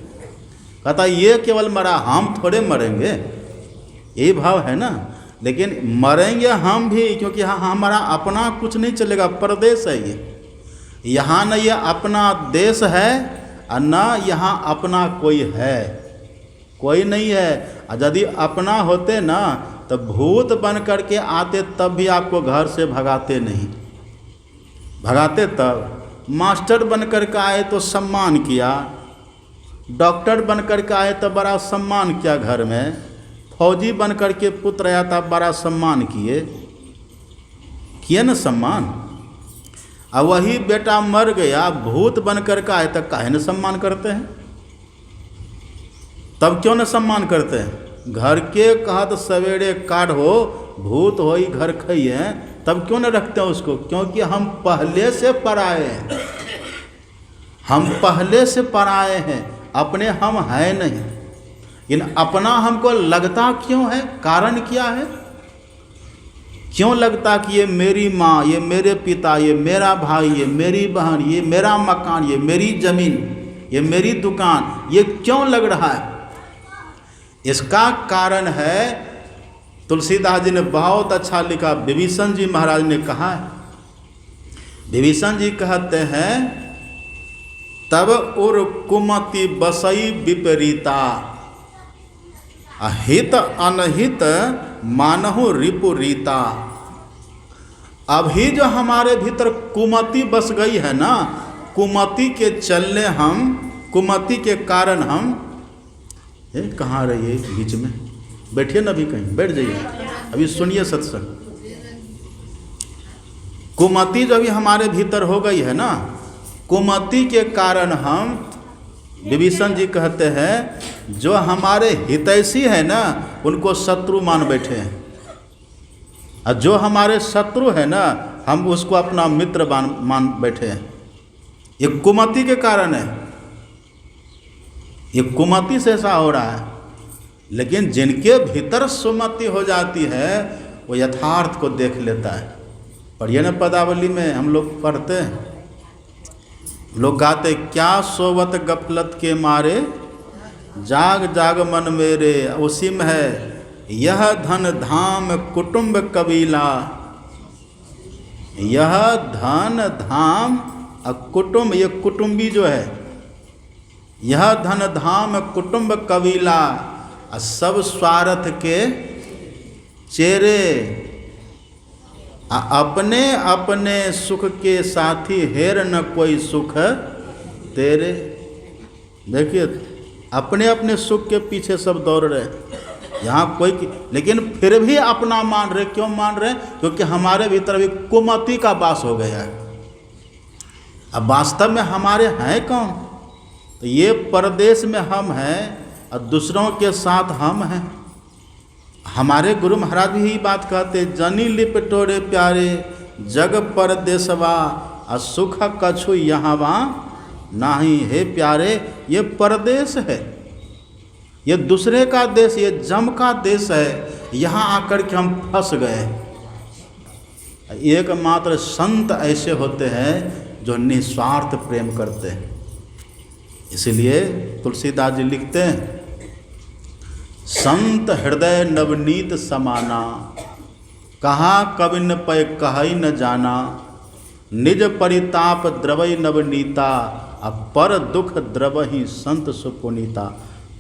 कहता ये केवल मरा, हम थोड़े मरेंगे, यही भाव है ना। लेकिन मरेंगे हम भी, क्योंकि हमारा अपना कुछ नहीं चलेगा। परदेश है ये। यहाँ न ये अपना देश है और न यहाँ अपना कोई है, कोई नहीं है। और यदि अपना होते ना तो भूत बन करके आते, तब भी आपको घर से भगाते नहीं, भगाते तब। मास्टर बन करके आए तो सम्मान किया, डॉक्टर बन कर के आए तो बड़ा सम्मान किया घर में, फौजी बन कर के पुत्र आया था बड़ा सम्मान किए न सम्मान। और वही बेटा मर गया, भूत बन कर के आए तो काहे न सम्मान करते हैं? तब क्यों न सम्मान करते हैं? घर के कहत सवेरे काढ़ो, भूत होई घर खइए, तब क्यों न रखते हैं उसको? क्योंकि हम पहले से पराए हैं, हम पहले से पराए हैं, अपने हम हैं नहीं। इन अपना हमको लगता क्यों है? कारण क्या है? क्यों लगता कि ये मेरी माँ, ये मेरे पिता, ये मेरा भाई, ये मेरी बहन, ये मेरा मकान, ये मेरी जमीन, ये मेरी दुकान, ये क्यों लग रहा है? इसका कारण है, तुलसीदास जी ने बहुत अच्छा लिखा, विभीषण जी महाराज ने कहा है। विभीषण जी कहते हैं, तब उर कुमति बसई विपरीता, अहित अनहित मानहु रिपुरीता। अभी जो हमारे भीतर कुमति बस गई है ना, कुमति के चलने हम, कुमति के कारण हम, कहाँ रहिए बीच में, बैठिए ना, अभी कहीं बैठ जाइए, अभी सुनिए सत्संग। कुमति जो अभी हमारे भीतर हो गई है ना, कुमति के कारण हम, विभीषण जी कहते हैं, जो हमारे हितैषी है ना उनको शत्रु मान बैठे हैं, और जो हमारे शत्रु है ना हम उसको अपना मित्र मान बैठे हैं। ये कुमति के कारण है, ये कुमति से ऐसा हो रहा है। लेकिन जिनके भीतर सुमति हो जाती है वो यथार्थ को देख लेता है। पढ़िए ना, पदावली में हम लोग पढ़ते हैं, लोग गाते, क्या सोवत गफलत के मारे, जाग जाग मन मेरे, उसी में है, यह धन धाम कुटुंब कबीला, यह धन धाम कुटुंब, ये कुटुंबी जो है, यह धन धाम कुटुंब कबीला, सब स्वार्थ के चेरे, अपने अपने सुख के साथी, हेर न कोई सुख तेरे। देखिए, अपने अपने सुख के पीछे सब दौड़ रहे, यहाँ कोई, लेकिन फिर भी अपना मान रहे। क्यों मान रहे? क्योंकि हमारे भीतर अभी कुमति का वास हो गया है। अब वास्तव में हमारे हैं कौन? तो ये परदेश में हम हैं और दूसरों के साथ हम हैं। हमारे गुरु महाराज भी यही बात कहते, जनी लिपटोरे प्यारे, जग परदेसवा, असुख कछु यहाँवा नाही। हे प्यारे, ये परदेश है, ये दूसरे का देश, ये जम का देश है, यहाँ आकर के हम फंस गए। एकमात्र संत ऐसे होते हैं जो निस्वार्थ प्रेम करते हैं। इसलिए तुलसीदास जी लिखते हैं, संत हृदय नवनीत समाना, कहाँ कवि न पै कहई न जाना, निज परिताप द्रवई नवनीता, पर दुख द्रवही संत सुपुनीता।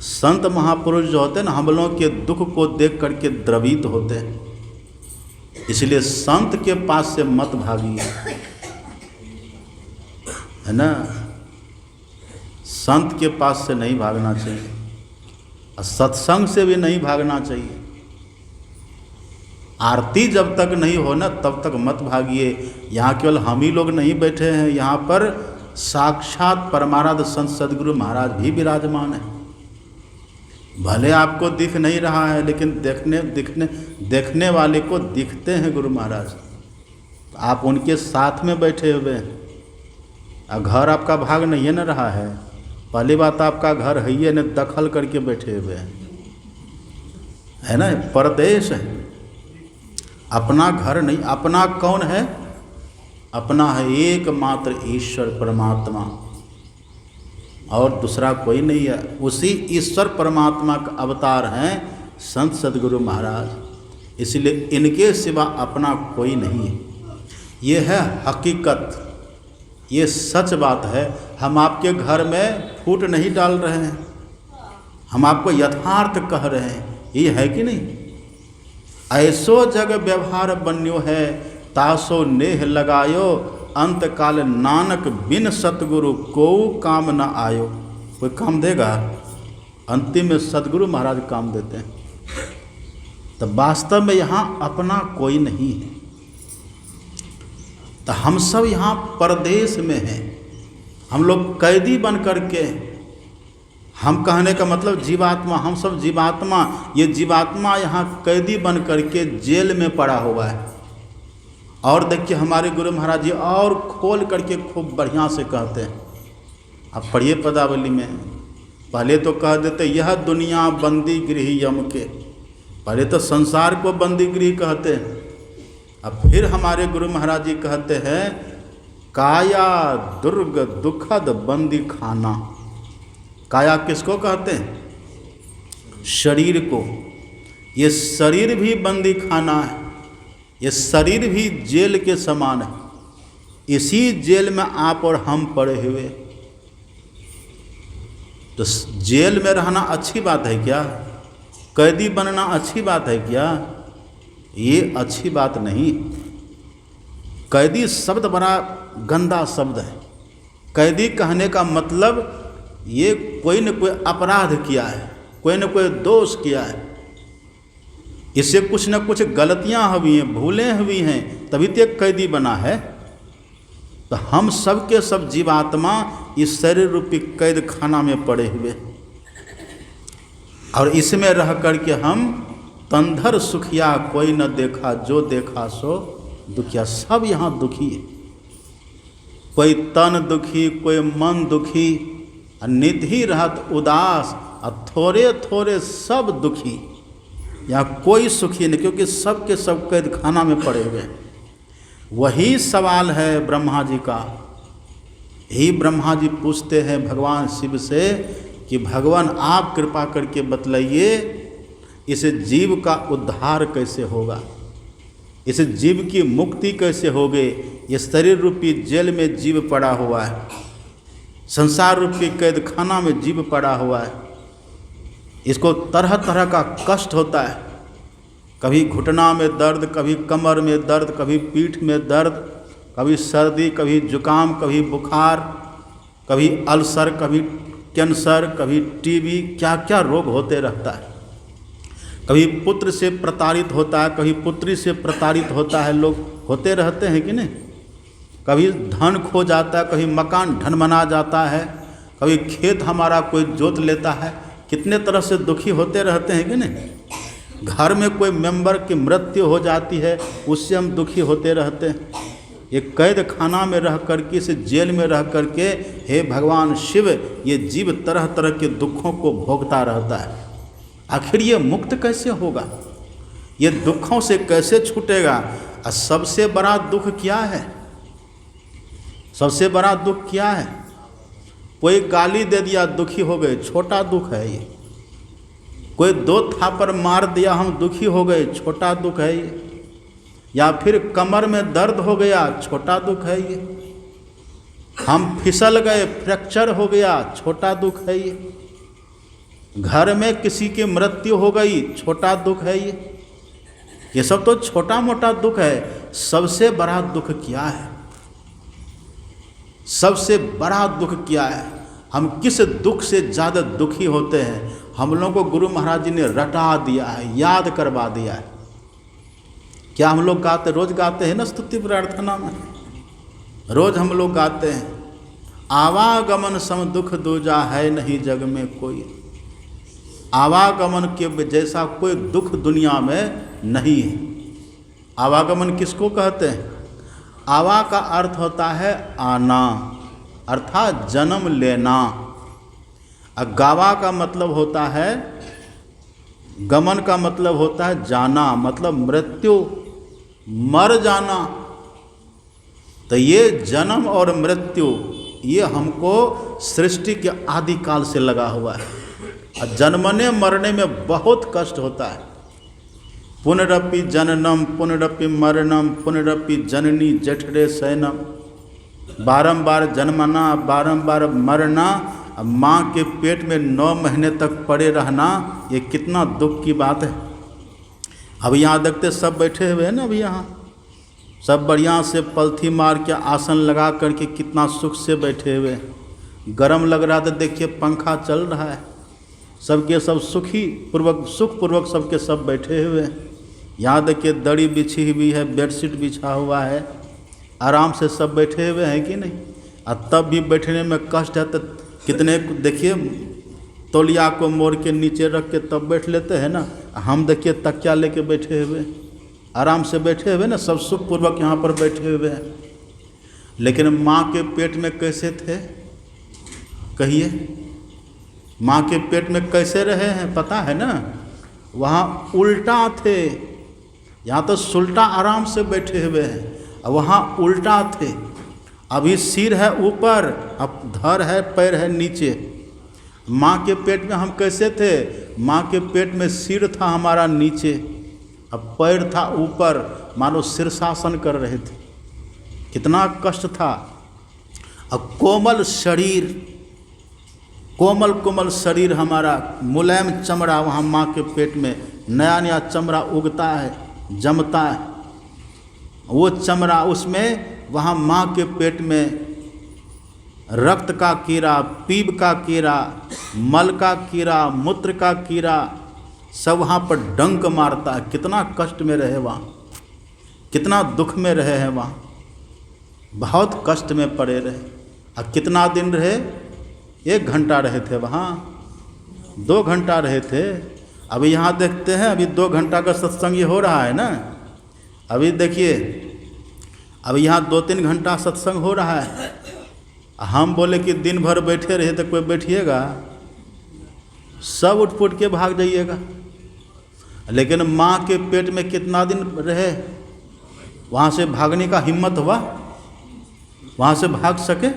संत महापुरुष जो होते हैं ना, हम लोगों के दुख को देख करके द्रवित होते हैं। इसलिए संत के पास से मत भागिए, है ना, संत के पास से नहीं भागना चाहिए, सत्संग से भी नहीं भागना चाहिए। आरती जब तक नहीं हो ना तब तक मत भागिए। यहाँ केवल हम ही लोग नहीं बैठे हैं, यहाँ पर साक्षात परमाराध्य संत सद्गुरु महाराज भी विराजमान है। भले आपको दिख नहीं रहा है, लेकिन देखने वाले को दिखते हैं गुरु महाराज। आप उनके साथ में बैठे हुए हैं। घर आपका भाग नहीं न रहा है, पहली बात आपका घर है ही न, दखल करके बैठे हुए हैं, है ना। परदेश है, अपना घर नहीं। अपना कौन है? अपना है एकमात्र ईश्वर परमात्मा, और दूसरा कोई नहीं है। उसी ईश्वर परमात्मा का अवतार हैं संत सद्गुरु महाराज। इसलिए इनके सिवा अपना कोई नहीं है। ये है हकीकत, ये सच बात है। हम आपके घर में फूट नहीं डाल रहे हैं, हम आपको यथार्थ कह रहे हैं, ये है कि नहीं। ऐसो जग व्यवहार बन्यो है, तासो नेह लगायो, अंत काल नानक बिन सतगुरु को काम न आयो। कोई काम देगा? अंतिम में सदगुरु महाराज काम देते हैं। तो वास्तव में यहाँ अपना कोई नहीं है। तो हम सब यहाँ परदेश में हैं, हम लोग कैदी बन करके, हम कहने का मतलब जीवात्मा, हम सब जीवात्मा, ये जीवात्मा यहाँ कैदी बन करके जेल में पड़ा हुआ है। और देखिए हमारे गुरु महाराज जी और खोल करके खूब बढ़िया से कहते हैं। आप पढ़िए पदावली में, पहले तो कह देते यह दुनिया बंदी गृह यम के, पहले तो संसार को बंदी गृह कहते हैं। अब फिर हमारे गुरु महाराज जी कहते हैं काया दुर्ग दुखद बंदी खाना। काया किसको कहते हैं? शरीर को। ये शरीर भी बंदी खाना है, ये शरीर भी जेल के समान है। इसी जेल में आप और हम पड़े हुए। तो जेल में रहना अच्छी बात है क्या? कैदी बनना अच्छी बात है क्या? ये अच्छी बात नहीं। कैदी शब्द बड़ा गंदा शब्द है। कैदी कहने का मतलब ये कोई न कोई अपराध किया है, कोई न कोई दोष किया है, इससे कुछ न कुछ गलतियां हुई हैं, भूलें हुई हैं, तभी तो एक कैदी बना है। तो हम सब के सब जीवात्मा इस शरीर रूपी कैद खाना में पड़े हुए, और इसमें रह कर के हम तंधर सुखिया कोई न देखा, जो देखा सो दुखिया। सब यहाँ दुखी है, कोई तन दुखी, कोई मन दुखी, निधि रहत उदास, और थोड़े थोड़े सब दुखी। यहाँ कोई सुखी नहीं, क्योंकि सब के सब कैद खाना में पड़े हुए हैं। वही सवाल है ब्रह्मा जी का। ही ब्रह्मा जी पूछते हैं भगवान शिव से कि भगवान आप कृपा करके बतलाइए इस जीव का उद्धार कैसे होगा, इस जीव की मुक्ति कैसे होगी। ये शरीर रूपी जेल में जीव पड़ा हुआ है, संसार रूपी कैद खाना में जीव पड़ा हुआ है। इसको तरह तरह का कष्ट होता है, कभी घुटना में दर्द, कभी कमर में दर्द, कभी पीठ में दर्द, कभी सर्दी, कभी जुकाम, कभी बुखार, कभी अल्सर, कभी कैंसर, कभी टीबी, क्या क्या रोग होते रहता है। कभी पुत्र से प्रताड़ित होता है, कभी पुत्री से प्रताड़ित होता है, लोग होते रहते हैं कि नहीं। कभी धन खो जाता है, कभी मकान ढनमना जाता है, कभी खेत हमारा कोई जोत लेता है, कितने तरह से दुखी होते रहते हैं कि नहीं। घर में कोई मेंबर की मृत्यु हो जाती है, उससे हम दुखी होते रहते हैं। ये कैद खाना में रह करके, इस जेल में रह करके, हे भगवान शिव, ये जीव तरह तरह के दुखों को भोगता रहता है। आखिर ये मुक्त कैसे होगा, ये दुखों से कैसे छूटेगा। और सबसे बड़ा दुख क्या है? सबसे बड़ा दुख क्या है? कोई गाली दे दिया, दुखी हो गए, छोटा दुख है ये। कोई दो थापर मार दिया, हम दुखी हो गए, छोटा दुख है ये। या फिर कमर में दर्द हो गया, छोटा दुख है ये। हम फिसल गए, फ्रैक्चर हो गया, छोटा दुख है ये। घर में किसी की मृत्यु हो गई, छोटा दुख है ये। ये सब तो छोटा मोटा दुख है। सबसे बड़ा दुख क्या है? सबसे बड़ा दुख क्या है? हम किस दुख से ज़्यादा दुखी होते हैं? हम लोगों को गुरु महाराज जी ने रटा दिया है, याद करवा दिया है। क्या हम लोग गाते, रोज गाते हैं ना स्तुति प्रार्थना में, रोज हम लोग गाते हैं, आवागमन सम दुख दूजा है नहीं जग में कोई। आवागमन के जैसा कोई दुख दुनिया में नहीं है। आवागमन किसको कहते हैं? आवा का अर्थ होता है आना, अर्थात जन्म लेना। गावा का मतलब होता है, गमन का मतलब होता है जाना, मतलब मृत्यु, मर जाना। तो ये जन्म और मृत्यु, ये हमको सृष्टि के आदि काल से लगा हुआ है। और जन्मने मरने में बहुत कष्ट होता है। पुनरपि जननम पुनरपि मरणम पुनरपि जननी जठरे शयनम। बारंबार जन्मना, बारंबार मरना, माँ के पेट में 9 महीने तक पड़े रहना, ये कितना दुख की बात है। अब यहाँ देखते सब बैठे हुए हैं ना, अभी यहाँ सब बढ़िया से पलथी मार के आसन लगा करके कितना सुख से बैठे हुए हैं। गरम लग रहा तो देखिए पंखा चल रहा है, सबके सब सुख पूर्वक सबके सब बैठे हुए हैं। यहाँ देखिए दरी बिछी हुई है, बेडशीट बिछा हुआ है, आराम से सब बैठे हुए हैं कि नहीं। और तब भी बैठने में कष्ट है तो कितने देखिए तौलिया को मोड़ के नीचे रख के तब बैठ लेते हैं ना। हम देखिए तकिया लेके बैठे हुए, आराम से बैठे हुए ना, सब सुख पूर्वक यहाँ पर बैठे हुए हैं। लेकिन माँ के पेट में कैसे थे कहिए, माँ के पेट में कैसे रहे हैं पता है ना। वहाँ उल्टा थे, यहाँ तो सुल्टा आराम से बैठे हुए हैं, वहाँ उल्टा थे। अभी सिर है ऊपर, अब धड़ है, पैर है नीचे। माँ के पेट में हम कैसे थे, माँ के पेट में सिर था हमारा नीचे, अब पैर था ऊपर, मानो शीर्षासन कर रहे थे। कितना कष्ट था। अब कोमल शरीर, कोमल कोमल शरीर हमारा, मुलायम चमड़ा वहाँ माँ के पेट में, नया नया चमड़ा उगता है, जमता है, वो चमड़ा उसमें वहाँ माँ के पेट में रक्त का कीड़ा, पीप का कीड़ा, मल का कीड़ा, मूत्र का कीड़ा सब वहाँ पर डंक मारता है। कितना कष्ट में रहे वहाँ, कितना दुख में रहे हैं वहाँ, बहुत कष्ट में पड़े रहे। और कितना दिन रहे, 1 घंटा रहे थे वहाँ, 2 घंटा रहे थे। अभी यहाँ देखते हैं अभी 2 घंटा का सत्संग ये हो रहा है ना। अभी देखिए अभी यहाँ 2-3 घंटा सत्संग हो रहा है। हम बोले कि दिन भर बैठे रहे तो कोई बैठिएगा, सब उठ पुट के भाग जाइएगा। लेकिन माँ के पेट में कितना दिन रहे, वहाँ से भागने का हिम्मत हुआ, वहाँ से भाग सके।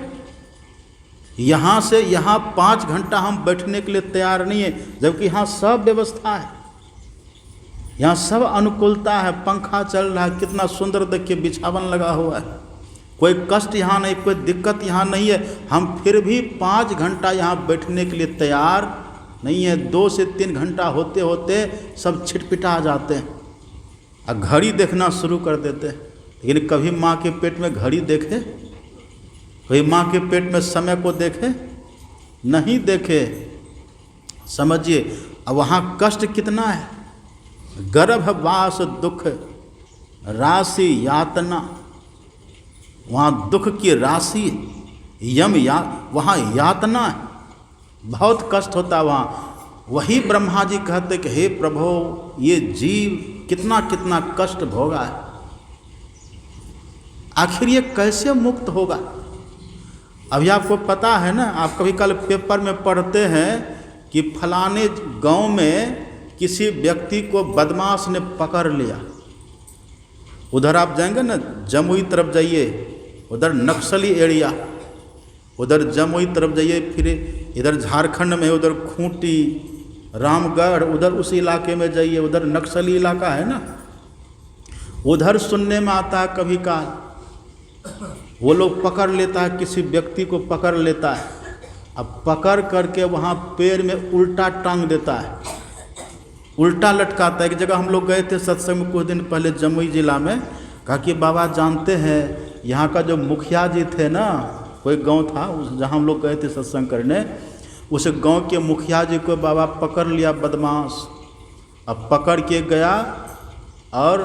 यहाँ से यहाँ 5 घंटा हम बैठने के लिए तैयार नहीं है, जबकि यहाँ सब व्यवस्था है, यहाँ सब अनुकूलता है, पंखा चल रहा है, कितना सुंदर देखिए बिछावन लगा हुआ है, कोई कष्ट यहाँ नहीं, कोई दिक्कत यहाँ नहीं है। हम फिर भी 5 घंटा यहाँ बैठने के लिए तैयार नहीं है। 2 से 3 घंटा होते होते सब छिटपिटा जाते हैं और घड़ी देखना शुरू कर देते हैं। लेकिन कभी माँ के पेट में घड़ी देखे, कोई माँ के पेट में समय को देखे, नहीं देखे। समझिए अब वहाँ कष्ट कितना है, गर्भवास दुख राशि यातना, वहाँ दुख की राशि यम वहाँ यातना है, बहुत कष्ट होता है वहाँ। वही ब्रह्मा जी कहते कि हे प्रभु ये जीव कितना कितना कष्ट भोगा है, आखिर ये कैसे मुक्त होगा। अभी आपको पता है ना, आप कभी कल पेपर में पढ़ते हैं कि फलाने गांव में किसी व्यक्ति को बदमाश ने पकड़ लिया। उधर आप जाएंगे ना, जमुई तरफ जाइए, उधर नक्सली एरिया, उधर जमुई तरफ जाइए, फिर इधर झारखंड में उधर खूंटी, रामगढ़, उधर उस इलाके में जाइए, उधर नक्सली इलाका है ना। उधर सुनने में आता है कभी का वो लोग पकड़ लेता है, किसी व्यक्ति को पकड़ लेता है, अब पकड़ करके वहाँ पैर में उल्टा टांग देता है, उल्टा लटकाता है। एक जगह हम लोग गए थे सत्संग में कुछ दिन पहले जमुई जिला में, कहा कि बाबा जानते हैं यहाँ का जो मुखिया जी थे ना, कोई गांव था जहाँ हम लोग गए थे सत्संग करने, उस गांव के मुखिया जी को बाबा पकड़ लिया बदमाश। अब पकड़ के गया और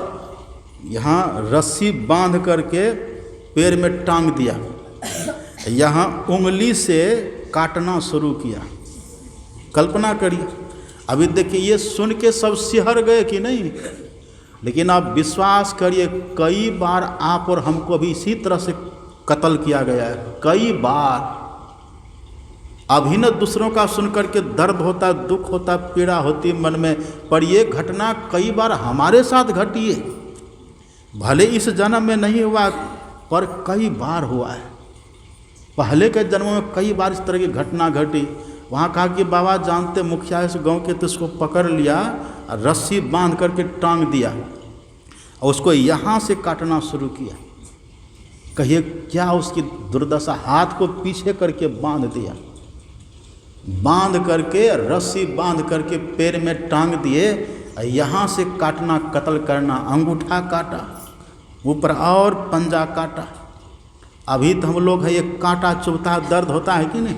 यहाँ रस्सी बांध करके पैर में टांग दिया, यहाँ उंगली से काटना शुरू किया। कल्पना करिए। अभी देखिए ये सुन के सब सिहर गए कि नहीं, लेकिन आप विश्वास करिए कई बार आप और हमको भी इसी तरह से कत्ल किया गया है, कई बार। अभी न दूसरों का सुन करके दर्द होता, दुख होता, पीड़ा होती मन में, पर ये घटना कई बार हमारे साथ घटी है। भले इस जन्म में नहीं हुआ पर कई बार हुआ है, पहले के जन्मों में कई बार इस तरह की घटना घटी। वहाँ कहा कि बाबा जानते मुखिया इस गांव के, तो इसको पकड़ लिया, रस्सी बांध करके टांग दिया और उसको यहाँ से काटना शुरू किया। कहिए क्या उसकी दुर्दशा, हाथ को पीछे करके बांध दिया, बांध करके रस्सी बांध करके पैर में टांग दिए, यहाँ से काटना, कत्ल करना, अंगूठा काटा, ऊपर और पंजा काटा। अभी तो हम लोग है ये कांटा चुभता है, दर्द होता है कि नहीं।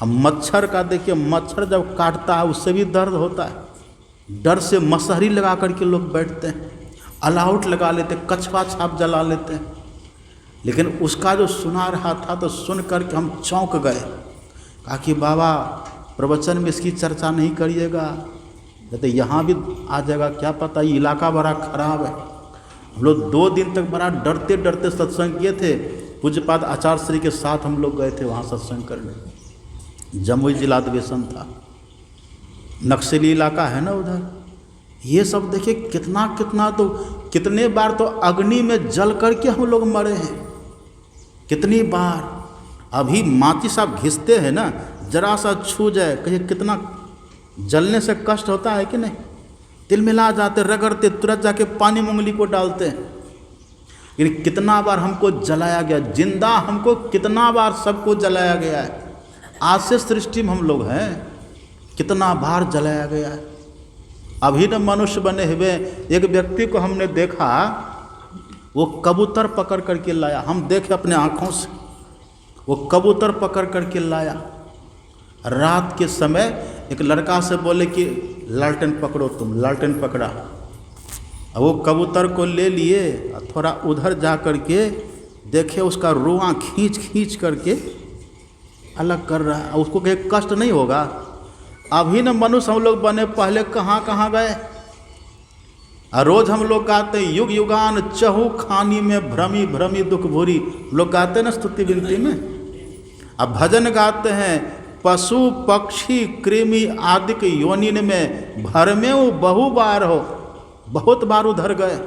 अब मच्छर का देखिए, मच्छर जब काटता है उससे भी दर्द होता है। डर से मसहरी लगा करके लोग बैठते हैं, अलाउट लगा लेते, कछुआ छाप जला लेते हैं। लेकिन उसका जो सुना रहा था तो सुन करके हम चौंक गए। कहा कि बाबा प्रवचन में इसकी चर्चा नहीं करिएगा, तो यहाँ भी आ जाएगा, क्या पता, ये इलाका बड़ा खराब है। हम लोग 2 दिन तक बड़ा डरते डरते सत्संग किए थे। पूज्यपाद आचार्य श्री के साथ हम लोग गए थे वहाँ सत्संग करने। जमुई जिला अधिवेशन था, नक्सली इलाका है ना उधर। ये सब देखिए कितना कितना, तो कितने बार तो अग्नि में जल करके हम लोग मरे हैं, कितनी बार। अभी माचिस आप घिसते हैं ना, जरा सा छू जाए, कहिए कितना जलने से कष्ट होता है कि नहीं। तिलमिला जाते, रगड़ते, तुरंत जाके पानी में उंगली को डालते हैं। लेकिन कितना बार हमको जलाया गया, जिंदा हमको कितना बार सबको जलाया गया है। आज से सृष्टि में हम लोग हैं, कितना बार जलाया गया है। अभी न मनुष्य बने हुए एक व्यक्ति को हमने देखा, वो कबूतर पकड़ करके लाया। हम देखे अपने आँखों से, वो कबूतर पकड़ करके लाया। रात के समय एक लड़का से बोले कि लालटेन पकड़ो, तुम लालटेन पकड़ा। अब वो कबूतर को ले लिए, थोड़ा उधर जा करके देखे उसका रुआं खींच खींच करके अलग कर रहा है। उसको कहीं कष्ट नहीं होगा? अभी न मनुष्य हम लोग बने, पहले कहाँ कहाँ गए। रोज हम लोग गाते युग युगान चहु खानी में भ्रमी भ्रमी दुख भूरी, लोग गाते ना स्तुति विनती में। अब भजन गाते हैं, पशु पक्षी कृमि आदि के योनिन में भर में वो बहु बार हो, बहुत बार उधर गए।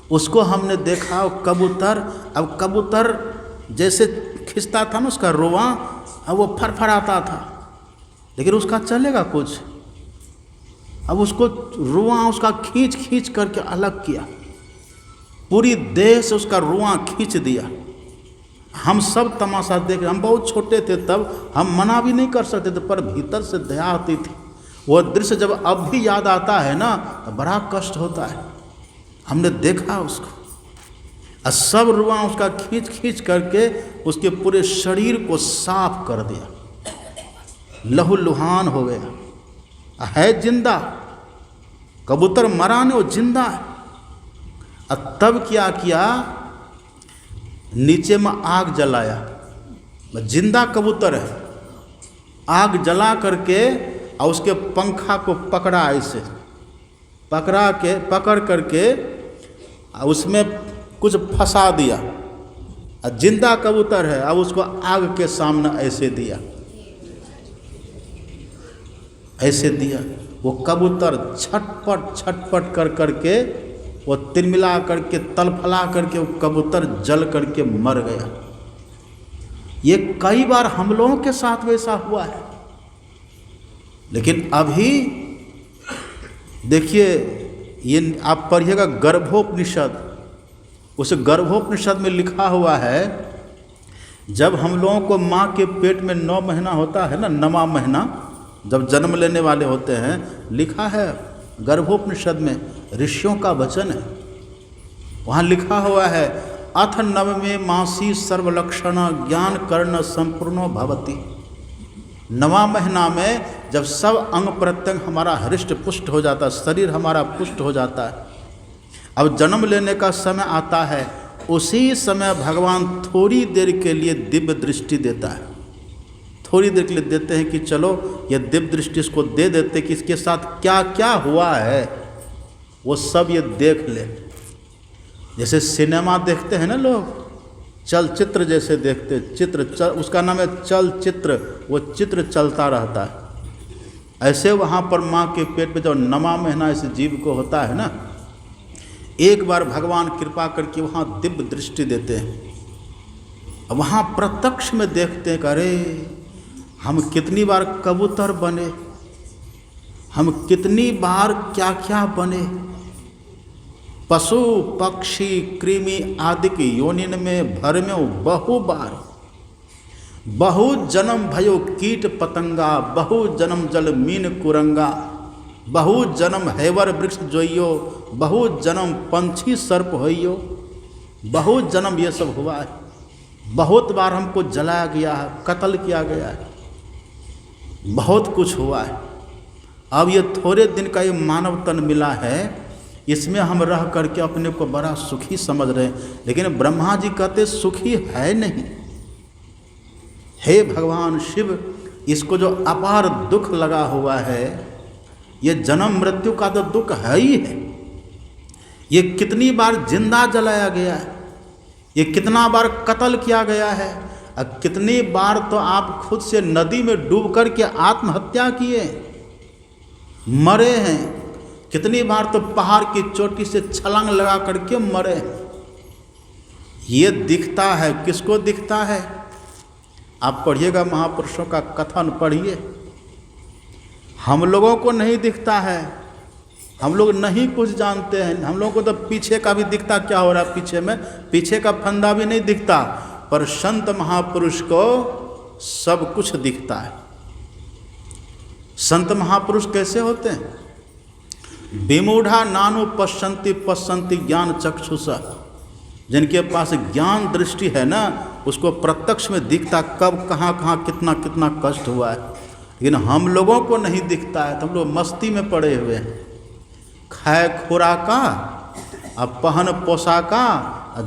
उसको हमने देखा, वो कबूतर। अब कबूतर जैसे खिंचता था ना उसका रुआं, अब वो फरफराता था, लेकिन उसका चलेगा कुछ। अब उसको रुआं उसका खींच खींच करके अलग किया, पूरी देह से उसका रुआं खींच दिया। हम सब तमाशा देख रहे। हम बहुत छोटे थे तब, हम मना भी नहीं कर सकते थे, पर भीतर से दया आती थी। वो दृश्य जब अब भी याद आता है ना, तो बड़ा कष्ट होता है। हमने देखा उसको, और सब रुआं उसका खींच खींच करके उसके पूरे शरीर को साफ कर दिया, लहू लुहान हो गया। है जिंदा, कबूतर मरा नहीं, वो जिंदा है। और तब क्या किया, नीचे में आग जलाया। जिंदा कबूतर है, आग जला करके और उसके पंखा को पकड़ा, ऐसे पकड़ करके उसमें कुछ फंसा दिया। और जिंदा कबूतर है, अब उसको आग के सामने ऐसे दिया, ऐसे दिया। वो कबूतर छटपट छटपट कर करके, वो तिलमिला करके, तलफला करके वो कबूतर जल करके मर गया। ये कई बार हम लोगों के साथ वैसा हुआ है। लेकिन अभी देखिए, ये आप पढ़िएगा गर्भोपनिषद, उस गर्भोपनिषद में लिखा हुआ है, जब हम लोगों को माँ के पेट में 9 महीना होता है ना, 9वां महीना जब जन्म लेने वाले होते हैं, लिखा है गर्भोपनिषद में, ऋषियों का वचन है। वहाँ लिखा हुआ है, अथ नवमे मासी सर्वलक्षण ज्ञान कर्ण संपूर्णो भवति। 9वां महीना में जब सब अंग प्रत्यंग हमारा हृष्ट पुष्ट हो जाता है, शरीर हमारा पुष्ट हो जाता है, अब जन्म लेने का समय आता है, उसी समय भगवान थोड़ी देर के लिए दिव्य दृष्टि देता है। थोड़ी देर के लिए देते हैं कि चलो ये दिव्य दृष्टि इसको दे देते कि इसके साथ क्या क्या हुआ है वो सब ये देख ले। जैसे सिनेमा देखते हैं ना लोग, चलचित्र जैसे देखते, उसका नाम है चलचित्र, वो चित्र चलता रहता है। ऐसे वहाँ पर माँ के पेट में जब 9वां महीना इस जीव को होता है ना, एक बार भगवान कृपा करके वहाँ दिव्य दृष्टि देते हैं। वहाँ प्रत्यक्ष में देखते हैं कि अरे हम कितनी बार कबूतर बने, हम कितनी बार क्या क्या बने, पशु पक्षी कृमि आदि की योनिन में भर में बहु बार, बहु जन्म भयो कीट पतंगा, बहु जन्म जल मीन कुरंगा, बहु जन्म हैवर वृक्ष जोइयो, बहु जन्म पंछी सर्प होइयो, बहुत जन्म ये सब हुआ है। बहुत बार हमको जलाया गया है, कत्ल किया गया है। बहुत कुछ हुआ है। अब ये थोड़े दिन का ये मानव तन मिला है, इसमें हम रह करके अपने को बड़ा सुखी समझ रहे हैं, लेकिन ब्रह्मा जी कहते सुखी है नहीं। हे भगवान शिव, इसको जो अपार दुख लगा हुआ है, ये जन्म मृत्यु का तो दुख है ही है। ये कितनी बार जिंदा जलाया गया है, ये कितना बार कत्ल किया गया है, और कितनी बार तो आप खुद से नदी में डूब करके आत्महत्या किए, मरे हैं। कितनी बार तो पहाड़ की चोटी से छलांग लगा करके मरे हैं। ये दिखता है, किसको दिखता है? आप पढ़िएगा महापुरुषों का कथन पढ़िए। हम लोगों को नहीं दिखता है, हम लोग नहीं कुछ जानते हैं। हम लोगों को तो पीछे का भी दिखता, क्या हो रहा है पीछे में, पीछे का फंदा भी नहीं दिखता, पर संत महापुरुष को सब कुछ दिखता है। संत महापुरुष कैसे होते हैं? विमूढ़ा नानु पश्यन्ति पश्यन्ति ज्ञान चक्षुषा। जिनके पास ज्ञान दृष्टि है ना, उसको प्रत्यक्ष में दिखता कब कहाँ कहाँ कितना कितना कष्ट हुआ है। लेकिन हम लोगों को नहीं दिखता है, तो हम लोग मस्ती में पड़े हुए हैं। खाए खुराका, अब पहन पोशाका,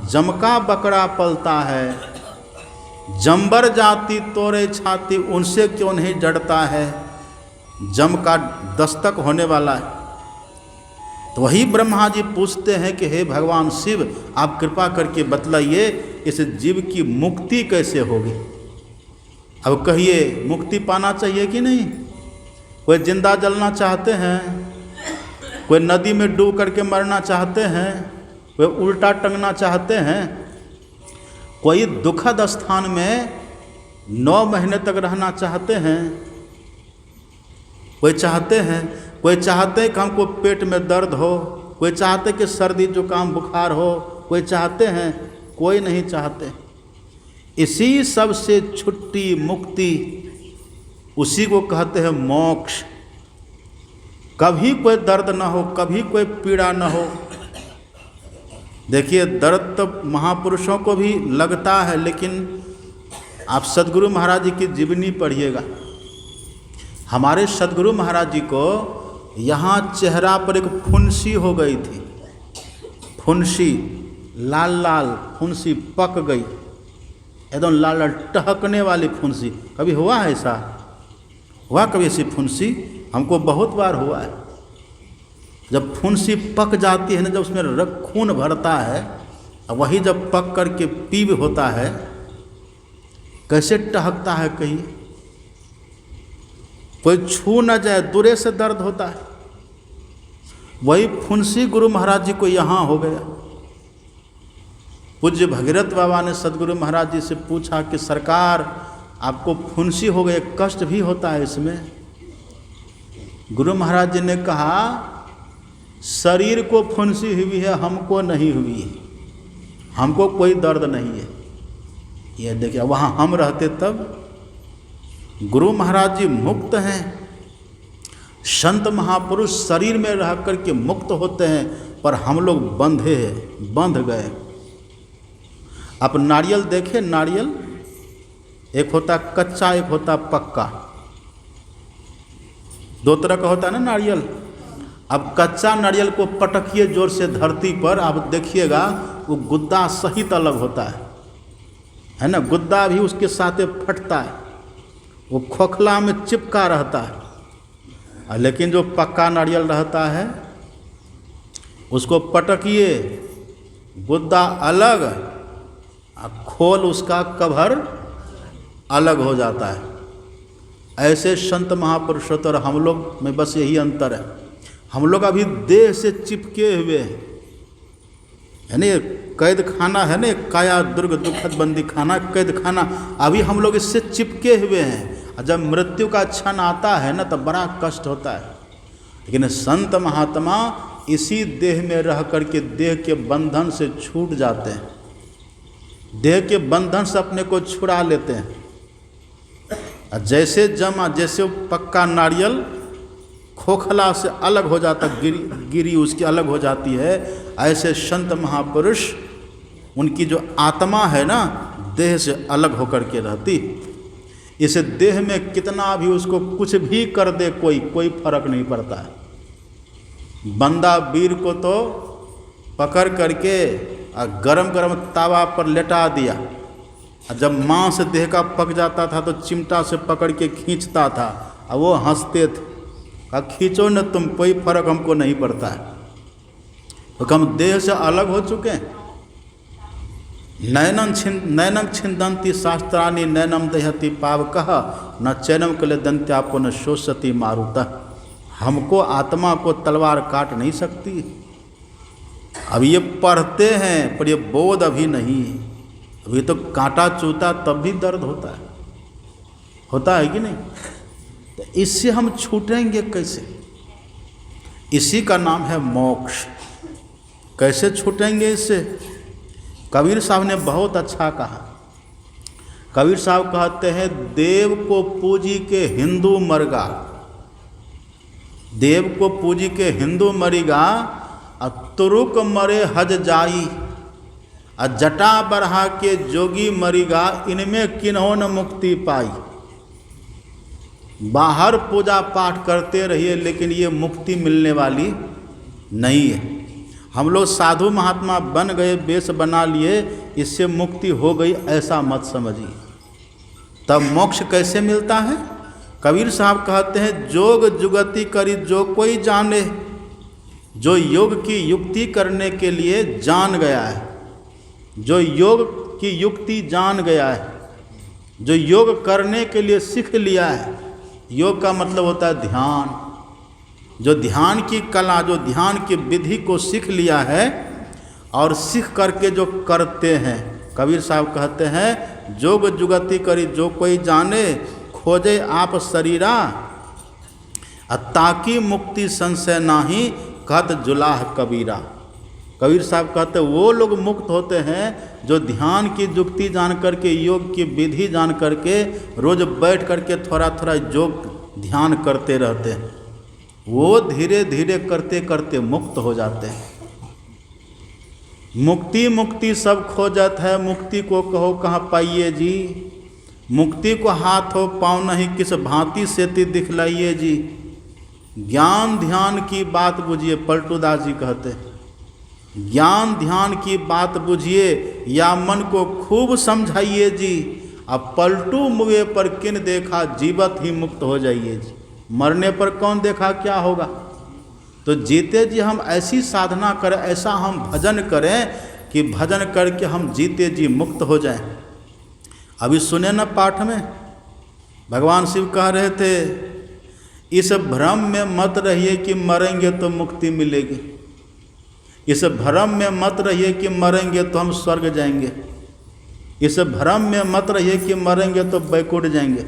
जमका बकरा पलता है। जंबर जाति तोरे छाती, उनसे क्यों नहीं डरता है? जम का दस्तक होने वाला है। तो वही ब्रह्मा जी पूछते हैं कि हे भगवान शिव, आप कृपा करके बतलाइए इस जीव की मुक्ति कैसे होगी। अब कहिए, मुक्ति पाना चाहिए कि नहीं? कोई जिंदा जलना चाहते हैं, कोई नदी में डूब करके मरना चाहते हैं, कोई उल्टा टंगना चाहते हैं, कोई दुखद स्थान में 9 महीने तक रहना चाहते हैं, कोई चाहते हैं कि हमको पेट में दर्द हो, कोई चाहते कि सर्दी जुकाम बुखार हो, कोई चाहते हैं, कोई नहीं चाहते। इसी सब से छुट्टी मुक्ति, उसी को कहते हैं मोक्ष। कभी कोई दर्द ना हो, कभी कोई पीड़ा ना हो। देखिए, दर्द तो महापुरुषों को भी लगता है, लेकिन आप सद्गुरु महाराज जी की जीवनी पढ़िएगा। हमारे सद्गुरु महाराज जी को यहाँ चेहरा पर एक फुंसी हो गई थी। फुंसी, लाल लाल फुंसी पक गई, एकदम लाल लाल टहकने वाली फुंसी। कभी हुआ है ऐसा? हुआ कभी ऐसी फुंसी? हमको बहुत बार हुआ है। जब फुंसी पक जाती है ना, जब उसमें खून भरता है, वही जब पक करके पीव होता है, कैसे टहकता है कहीं, कोई छू न जाए, दूरे से दर्द होता है। वही फुंसी गुरु महाराज जी को यहाँ हो गया। पूज्य भगीरथ बाबा ने सदगुरु महाराज जी से पूछा कि सरकार, आपको फुंसी हो गई, कष्ट भी होता है इसमें? गुरु महाराज जी ने कहा, शरीर को फुंसी हुई है, हमको नहीं हुई है, हमको कोई दर्द नहीं है। ये देखिए, वहाँ हम रहते तब। गुरु महाराज जी मुक्त हैं। संत महापुरुष शरीर में रह कर के मुक्त होते हैं, पर हम लोग बंधे हैं, बंध गए। आप नारियल देखें, नारियल एक होता कच्चा, एक होता पक्का, 2 तरह का होता है ना नारियल। अब कच्चा नारियल को पटकिए जोर से धरती पर, आप देखिएगा वो गुद्दा सहित अलग होता है ना, गुद्दा भी उसके साथ फटता है, वो खोखला में चिपका रहता है। लेकिन जो पक्का नारियल रहता है, उसको पटकिए, गुद्दा अलग, खोल उसका कवर अलग हो जाता है। ऐसे संत महापुरुषों और हम लोग में बस यही अंतर है। हम लोग अभी देह से चिपके हुए हैं, यानी कैद खाना है ना, काया दुर्ग दुखद बंदी खाना, कैद खाना, अभी हम लोग इससे चिपके हुए हैं। जब मृत्यु का क्षण आता है ना, तब बड़ा कष्ट होता है। लेकिन संत महात्मा इसी देह में रह करके देह के बंधन से छूट जाते हैं, देह के बंधन से अपने को छुड़ा लेते हैं। जैसे जैसे पक्का नारियल खोखला से अलग हो जाता, गिरी उसकी अलग हो जाती है, ऐसे संत महापुरुष, उनकी जो आत्मा है ना, देह से अलग होकर के रहती। इस देह में कितना भी उसको कुछ भी कर दे कोई फर्क नहीं पड़ता है। बंदा वीर को तो पकड़ करके गरम गरम तावा पर लेटा दिया, और जब मांस देह का पक जाता था तो चिमटा से पकड़ के खींचता था, और वो हंसते थे, कहा खींचो न तुम, कोई फर्क हमको नहीं पड़ता है। तो हम देह से अलग हो चुके हैं। नैनं छिन्दन्ति शास्त्राणि नैनं दहति पावकः न चैनम क्लेदन्त्यापो न शोषति मारुतः। हमको आत्मा को तलवार काट नहीं सकती। अब ये पढ़ते हैं पर ये बोध अभी नहीं है। अभी तो कांटा चूता तब भी दर्द होता है कि नहीं? तो इससे हम छूटेंगे कैसे? इसी का नाम है मोक्ष। कैसे छूटेंगे इससे? कबीर साहब ने बहुत अच्छा कहा। कबीर साहब कहते हैं, देव को पूजी के हिंदू मरगा, देव को पूजी के हिंदू मरिगा, तुरुक मरे हज जाई, जटा बढ़ा के जोगी मरिगा, इनमें किन्हों न मुक्ति पाई। बाहर पूजा पाठ करते रहिए लेकिन ये मुक्ति मिलने वाली नहीं है। हम लोग साधु महात्मा बन गए, वेश बना लिए, इससे मुक्ति हो गई, ऐसा मत समझिए। तब मोक्ष कैसे मिलता है? कबीर साहब कहते हैं, जोग जुगति करी जो कोई जाने, जो योग की युक्ति करने के लिए जान गया है, जो योग की युक्ति जान गया है, जो योग करने के लिए सीख लिया है। योग का मतलब होता है ध्यान। जो ध्यान की कला, जो ध्यान की विधि को सीख लिया है और सीख करके जो करते हैं, कबीर साहब कहते हैं, जोग जुगति करी जो कोई जाने, खोजे आप शरीरा, ताकि मुक्ति संशय नाही, कहत जुलाह कबीरा। कबीर साहब कहते वो लोग मुक्त होते हैं जो ध्यान की युक्ति जान करके, योग की विधि जान करके रोज बैठ करके थोड़ा थोड़ा योग ध्यान करते रहते हैं। वो धीरे धीरे करते करते मुक्त हो जाते हैं। मुक्ति मुक्ति सब खोजत है, मुक्ति को कहो कहाँ पाइए जी। मुक्ति को हाथ हो पाँव नहीं, किस भांति से ती दिखलाइए जी। ज्ञान ध्यान की बात बुझिए, पलटूदास जी कहते हैं, ज्ञान ध्यान की बात बुझिए, या मन को खूब समझाइए जी। अब पलटू मुए पर किन देखा, जीवत ही मुक्त हो जाइए जी। मरने पर कौन देखा क्या होगा? तो जीते जी हम ऐसी साधना करें, ऐसा हम भजन करें कि भजन करके हम जीते जी मुक्त हो जाएं। अभी सुने ना पाठ में भगवान शिव कह रहे थे, इस भ्रम में मत रहिए कि मरेंगे तो मुक्ति मिलेगी। इस भ्रम में मत रहिए कि मरेंगे तो हम स्वर्ग जाएंगे। इस भ्रम में मत रहिए कि मरेंगे तो बैकुंठ जाएंगे।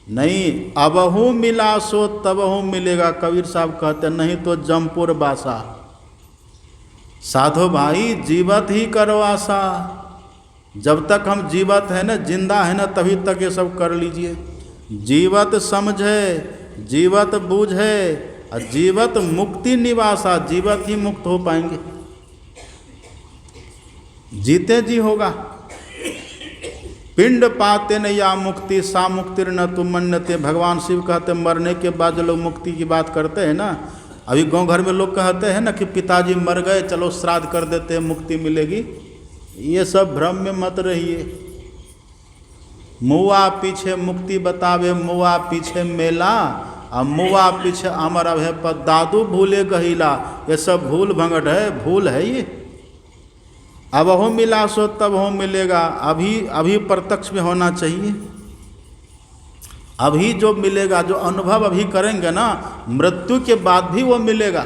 नहीं, अबहू मिला सो तबहू मिलेगा। कबीर साहब कहते नहीं तो जमपुर बासा। साधो भाई, जीवत ही करो आशा। जब तक हम जीवत है ना, जिंदा है ना, तभी तक ये सब कर लीजिए। जीवत समझे, जीवत बूझे, और जीवत मुक्ति निवासा। जीवत ही मुक्त हो पाएंगे, जीते जी होगा। पिंड पाते न या मुक्ति सा मुक्तिर न तुम मन्यते। भगवान शिव कहते मरने के बाद जो लोग मुक्ति की बात करते हैं ना, अभी गांव घर में लोग कहते हैं ना कि पिताजी मर गए, चलो श्राद्ध कर देते हैं, मुक्ति मिलेगी। ये सब भ्रम में मत रहिए। मुआ पीछे मुक्ति बतावे, मुआ पीछे मेला, और मुआ पीछे अमर अभय पर दादू भूले गहिला। ये सब भूल भंगट है, भूल है ये। अब हो मिला सो तब हो मिलेगा। अभी प्रत्यक्ष में होना चाहिए। अभी जो मिलेगा, जो अनुभव अभी करेंगे ना, मृत्यु के बाद भी वो मिलेगा।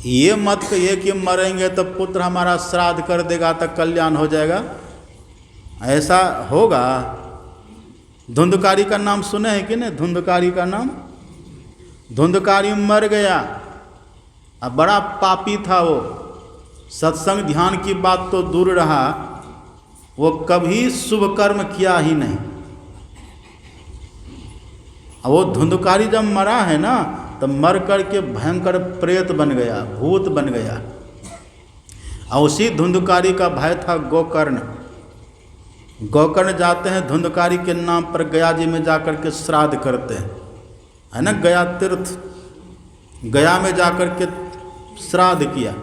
ये मत कहिए कि मरेंगे तो पुत्र हमारा श्राद्ध कर देगा तो कल्याण हो जाएगा, ऐसा होगा? धुंधकारी का नाम सुने हैं कि नहीं? धुंधकारी का नाम, धुंधकारी मर गया, अब बड़ा पापी था वो। सत्संग ध्यान की बात तो दूर रहा, वो कभी शुभ कर्म किया ही नहीं। अब वो धुंधकारी जब मरा है ना, तब मर कर के भयंकर प्रेत बन गया, भूत बन गया। और उसी धुंधकारी का भाई था गोकर्ण। गोकर्ण जाते हैं, धुंधकारी के नाम पर गया जी में जाकर के श्राद्ध करते हैं, है ना, गया तीर्थ, गया में जाकर के श्राद्ध किया।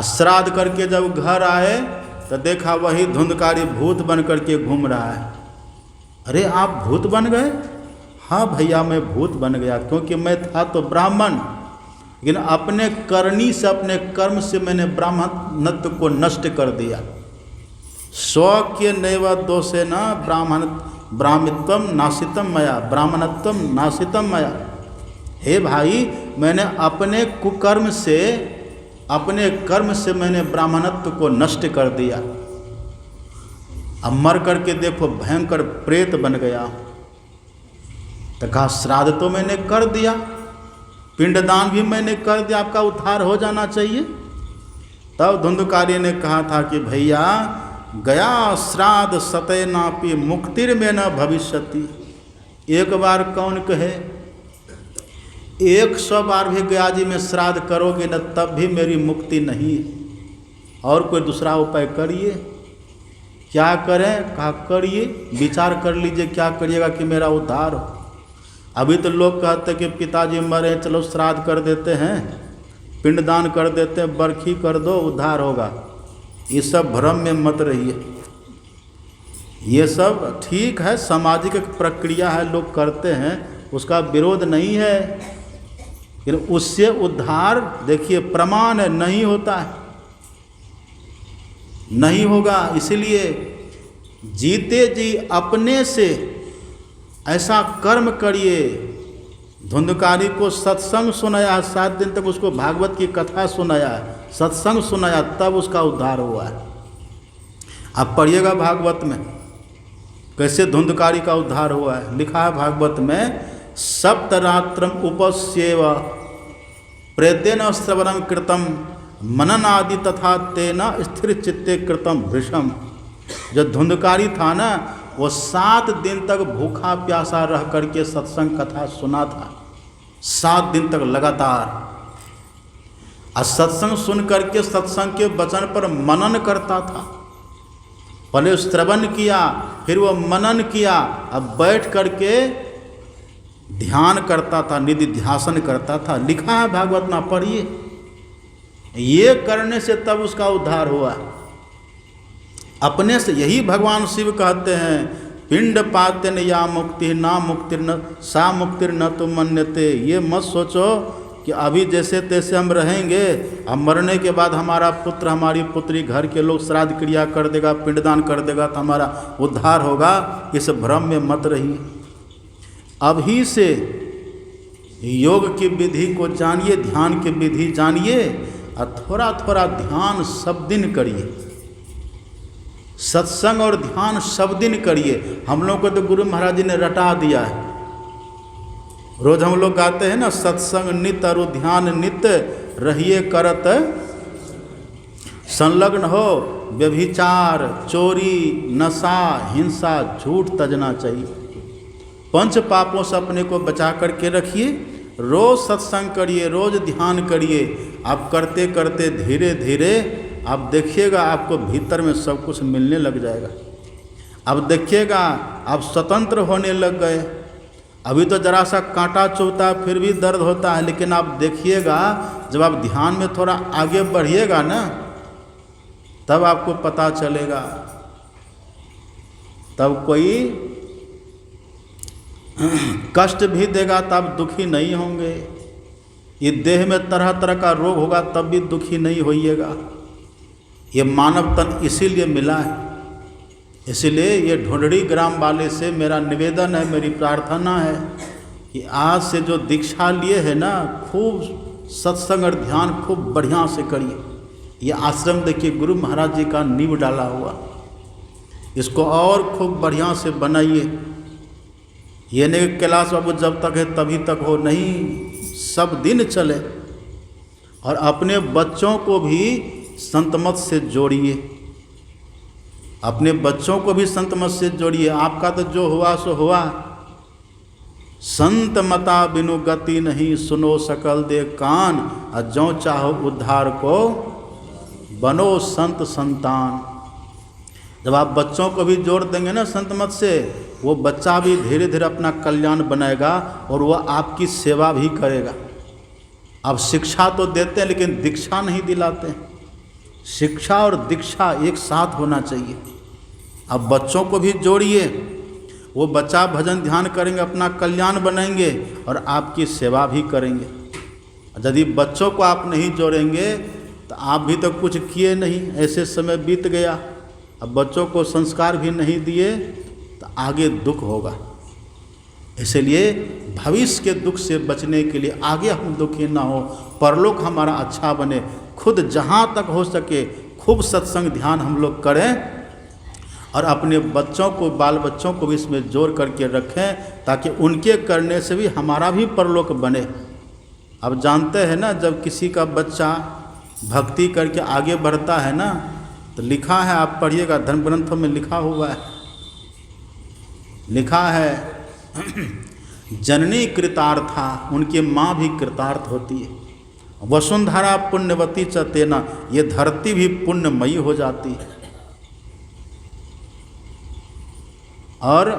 श्राद्ध करके जब घर आए तो देखा वही धुंधकारी भूत बन करके घूम रहा है। अरे आप भूत बन गए? हाँ भैया मैं भूत बन गया, क्योंकि मैं था तो ब्राह्मण, लेकिन अपने करनी से, अपने कर्म से मैंने ब्राह्मणत्व को नष्ट कर दिया। स्वकीय नैव दोषेन ब्राह्मणत्वम नाशितम मया, ब्राह्मणत्वम नाशितम मया। हे भाई, मैंने अपने कुकर्म से, अपने कर्म से मैंने ब्राह्मणत्व को नष्ट कर दिया। अब मर करके देखो भयंकर प्रेत बन गया। तो कहा श्राद्ध तो मैंने कर दिया, पिंडदान भी मैंने कर दिया, आपका उद्धार हो जाना चाहिए। तब धुंधकारी ने कहा था कि भैया गया श्राद्ध सतेनापि मुक्तिर में न भविष्यति। एक बार कौन कहे, 100 बार भी गया जी में श्राद्ध करोगे न तब भी मेरी मुक्ति नहीं है। और कोई दूसरा उपाय करिए। क्या करें? कहा करिए, विचार कर लीजिए क्या करिएगा कि मेरा उद्धार हो। अभी तो लोग कहते कि पिताजी मरे, चलो श्राद्ध कर देते हैं, पिंडदान कर देते हैं, बरखी कर दो उद्धार होगा। ये सब भ्रम में मत रहिए। ये सब ठीक है, सामाजिक एक प्रक्रिया है, लोग करते हैं, उसका विरोध नहीं है, लेकिन उससे उद्धार देखिए प्रमाण है नहीं होता है, नहीं होगा। इसलिए जीते जी अपने से ऐसा कर्म करिए। धुंधकारी को सत्संग सुनाया, 7 दिन तक उसको भागवत की कथा सुनाया, सत्संग सुनाया, तब उसका उद्धार हुआ है। आप पढ़िएगा भागवत में कैसे धुंधकारी का उद्धार हुआ है। लिखा है भागवत में, सप्तरात्रम उपस्येव प्रेतेन श्रवणम कृतम मननादि तथा तेना स्थिर चित्ते कृतम भृशम। जो धुंधकारी था ना, वो 7 दिन तक भूखा प्यासा रह करके सत्संग कथा सुना था, 7 दिन तक लगातार। और सत्संग सुन करके सत्संग के वचन पर मनन करता था। पहले श्रवण किया, फिर वो मनन किया, अब बैठ करके ध्यान करता था, निधि ध्यासन करता था। लिखा है भागवत में, पढ़िए। ये करने से तब उसका उद्धार हुआ अपने से। यही भगवान शिव कहते हैं, पिंड पातेन या मुक्ति ना मुक्तिर न सा मुक्तिर न तो मन्यते। ये मत सोचो कि अभी जैसे तैसे हम रहेंगे, अब मरने के बाद हमारा पुत्र हमारी पुत्री घर के लोग श्राद्ध क्रिया कर देगा, पिंडदान कर देगा तो हमारा उद्धार होगा। इस भ्रम में मत रहिए। अभी से योग की विधि को जानिए, ध्यान की विधि जानिए, और थोड़ा थोड़ा ध्यान सब दिन करिए। सत्संग और ध्यान सब दिन करिए। हम लोग को तो गुरु महाराज जी ने रटा दिया है। रोज हम लोग गाते हैं ना, सत्संग नित और ध्यान नित रहिए करत संलग्न हो। व्यभिचार, चोरी, नशा, हिंसा, झूठ तजना चाहिए। 5 पापों से अपने को बचा करके रखिए। रोज सत्संग करिए, रोज ध्यान करिए। आप करते करते धीरे धीरे आप देखिएगा आपको भीतर में सब कुछ मिलने लग जाएगा। अब देखिएगा आप स्वतंत्र होने लग गए। अभी तो जरा सा कांटा चुभता है, फिर भी दर्द होता है, लेकिन आप देखिएगा जब आप ध्यान में थोड़ा आगे बढ़िएगा ना, तब आपको पता चलेगा। तब कोई कष्ट भी देगा तब दुखी नहीं होंगे। ये देह में तरह तरह का रोग होगा तब भी दुखी नहीं होइएगा। ये मानव तन इसीलिए मिला है। इसलिए ये ढूंढड़ी ग्राम वाले से मेरा निवेदन है, मेरी प्रार्थना है कि आज से जो दीक्षा लिए है ना, खूब सत्संग और ध्यान खूब बढ़िया से करिए। ये आश्रम देखिए गुरु महाराज जी का नींव डाला हुआ, इसको और खूब बढ़िया से बनाइए। ये नहीं कैलाश बाबू जब तक है तभी तक हो, नहीं, सब दिन चले। और अपने बच्चों को भी संत मत से जोड़िए, अपने बच्चों को भी संत मत से जोड़िए। आपका तो जो हुआ सो हुआ। संत मता बिनु गति नहीं, सुनो सकल दे कान, और जो चाहो उद्धार को बनो संत संतान। जब आप बच्चों को भी जोड़ देंगे ना संत मत से, वो बच्चा भी धीरे धीरे अपना कल्याण बनाएगा और वह आपकी सेवा भी करेगा। आप शिक्षा तो देते हैं लेकिन दीक्षा नहीं दिलाते हैं। शिक्षा और दीक्षा एक साथ होना चाहिए। अब बच्चों को भी जोड़िए, वो बच्चा भजन ध्यान करेंगे, अपना कल्याण बनाएंगे और आपकी सेवा भी करेंगे। यदि बच्चों को आप नहीं जोड़ेंगे तो आप भी तो कुछ किए नहीं, ऐसे समय बीत गया। अब बच्चों को संस्कार भी नहीं दिए तो आगे दुख होगा। इसलिए भविष्य के दुख से बचने के लिए आगे हम दुखी ना हो, परलोक हमारा अच्छा बने, खुद जहाँ तक हो सके खूब सत्संग ध्यान हम लोग करें और अपने बच्चों को, बाल बच्चों को भी इसमें जोड़ करके रखें ताकि उनके करने से भी हमारा भी परलोक बने। अब जानते हैं ना, जब किसी का बच्चा भक्ति करके आगे बढ़ता है ना, तो लिखा है, आप पढ़िएगा, धर्म ग्रंथों में लिखा हुआ है, लिखा है जननी कृतार्था, उनकी माँ भी कृतार्थ होती है। वसुंधरा पुण्यवती च तेना, ये धरती भी पुण्यमयी हो जाती है। और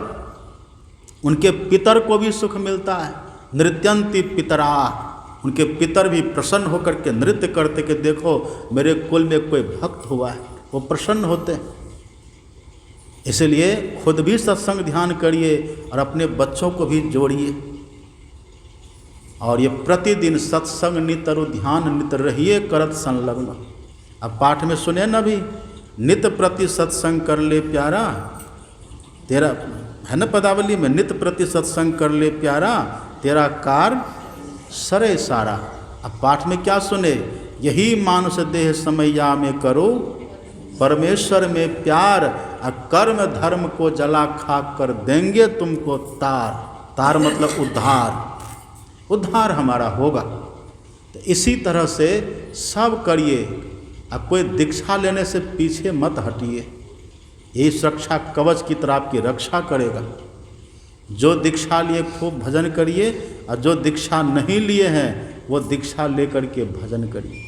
उनके पितर को भी सुख मिलता है। नृत्यंती पितरा, उनके पितर भी प्रसन्न होकर के नृत्य करते कि देखो मेरे कुल में कोई भक्त हुआ है, वो प्रसन्न होते हैं। इसलिए खुद भी सत्संग ध्यान करिए और अपने बच्चों को भी जोड़िए। और ये प्रतिदिन सत्संग नितरु ध्यान नित रहिए करत संलग्न। अब पाठ में सुने ना भी, नित प्रति सत्संग कर ले प्यारा, तेरा है ना पदावली में, नित प्रति सत्संग कर ले प्यारा, तेरा कार सरे सारा। अब पाठ में क्या सुने, यही मानुष देह समैया में करो परमेश्वर में प्यार, कर्म धर्म को जला खा कर देंगे तुमको तार। तार मतलब उद्धार, उद्धार हमारा होगा। तो इसी तरह से सब करिए। अब कोई दीक्षा लेने से पीछे मत हटिए, यही सुरक्षा कवच की तरह आपकी रक्षा करेगा। जो दीक्षा लिए खूब भजन करिए और जो दीक्षा नहीं लिए हैं वो दीक्षा लेकर के भजन करिए।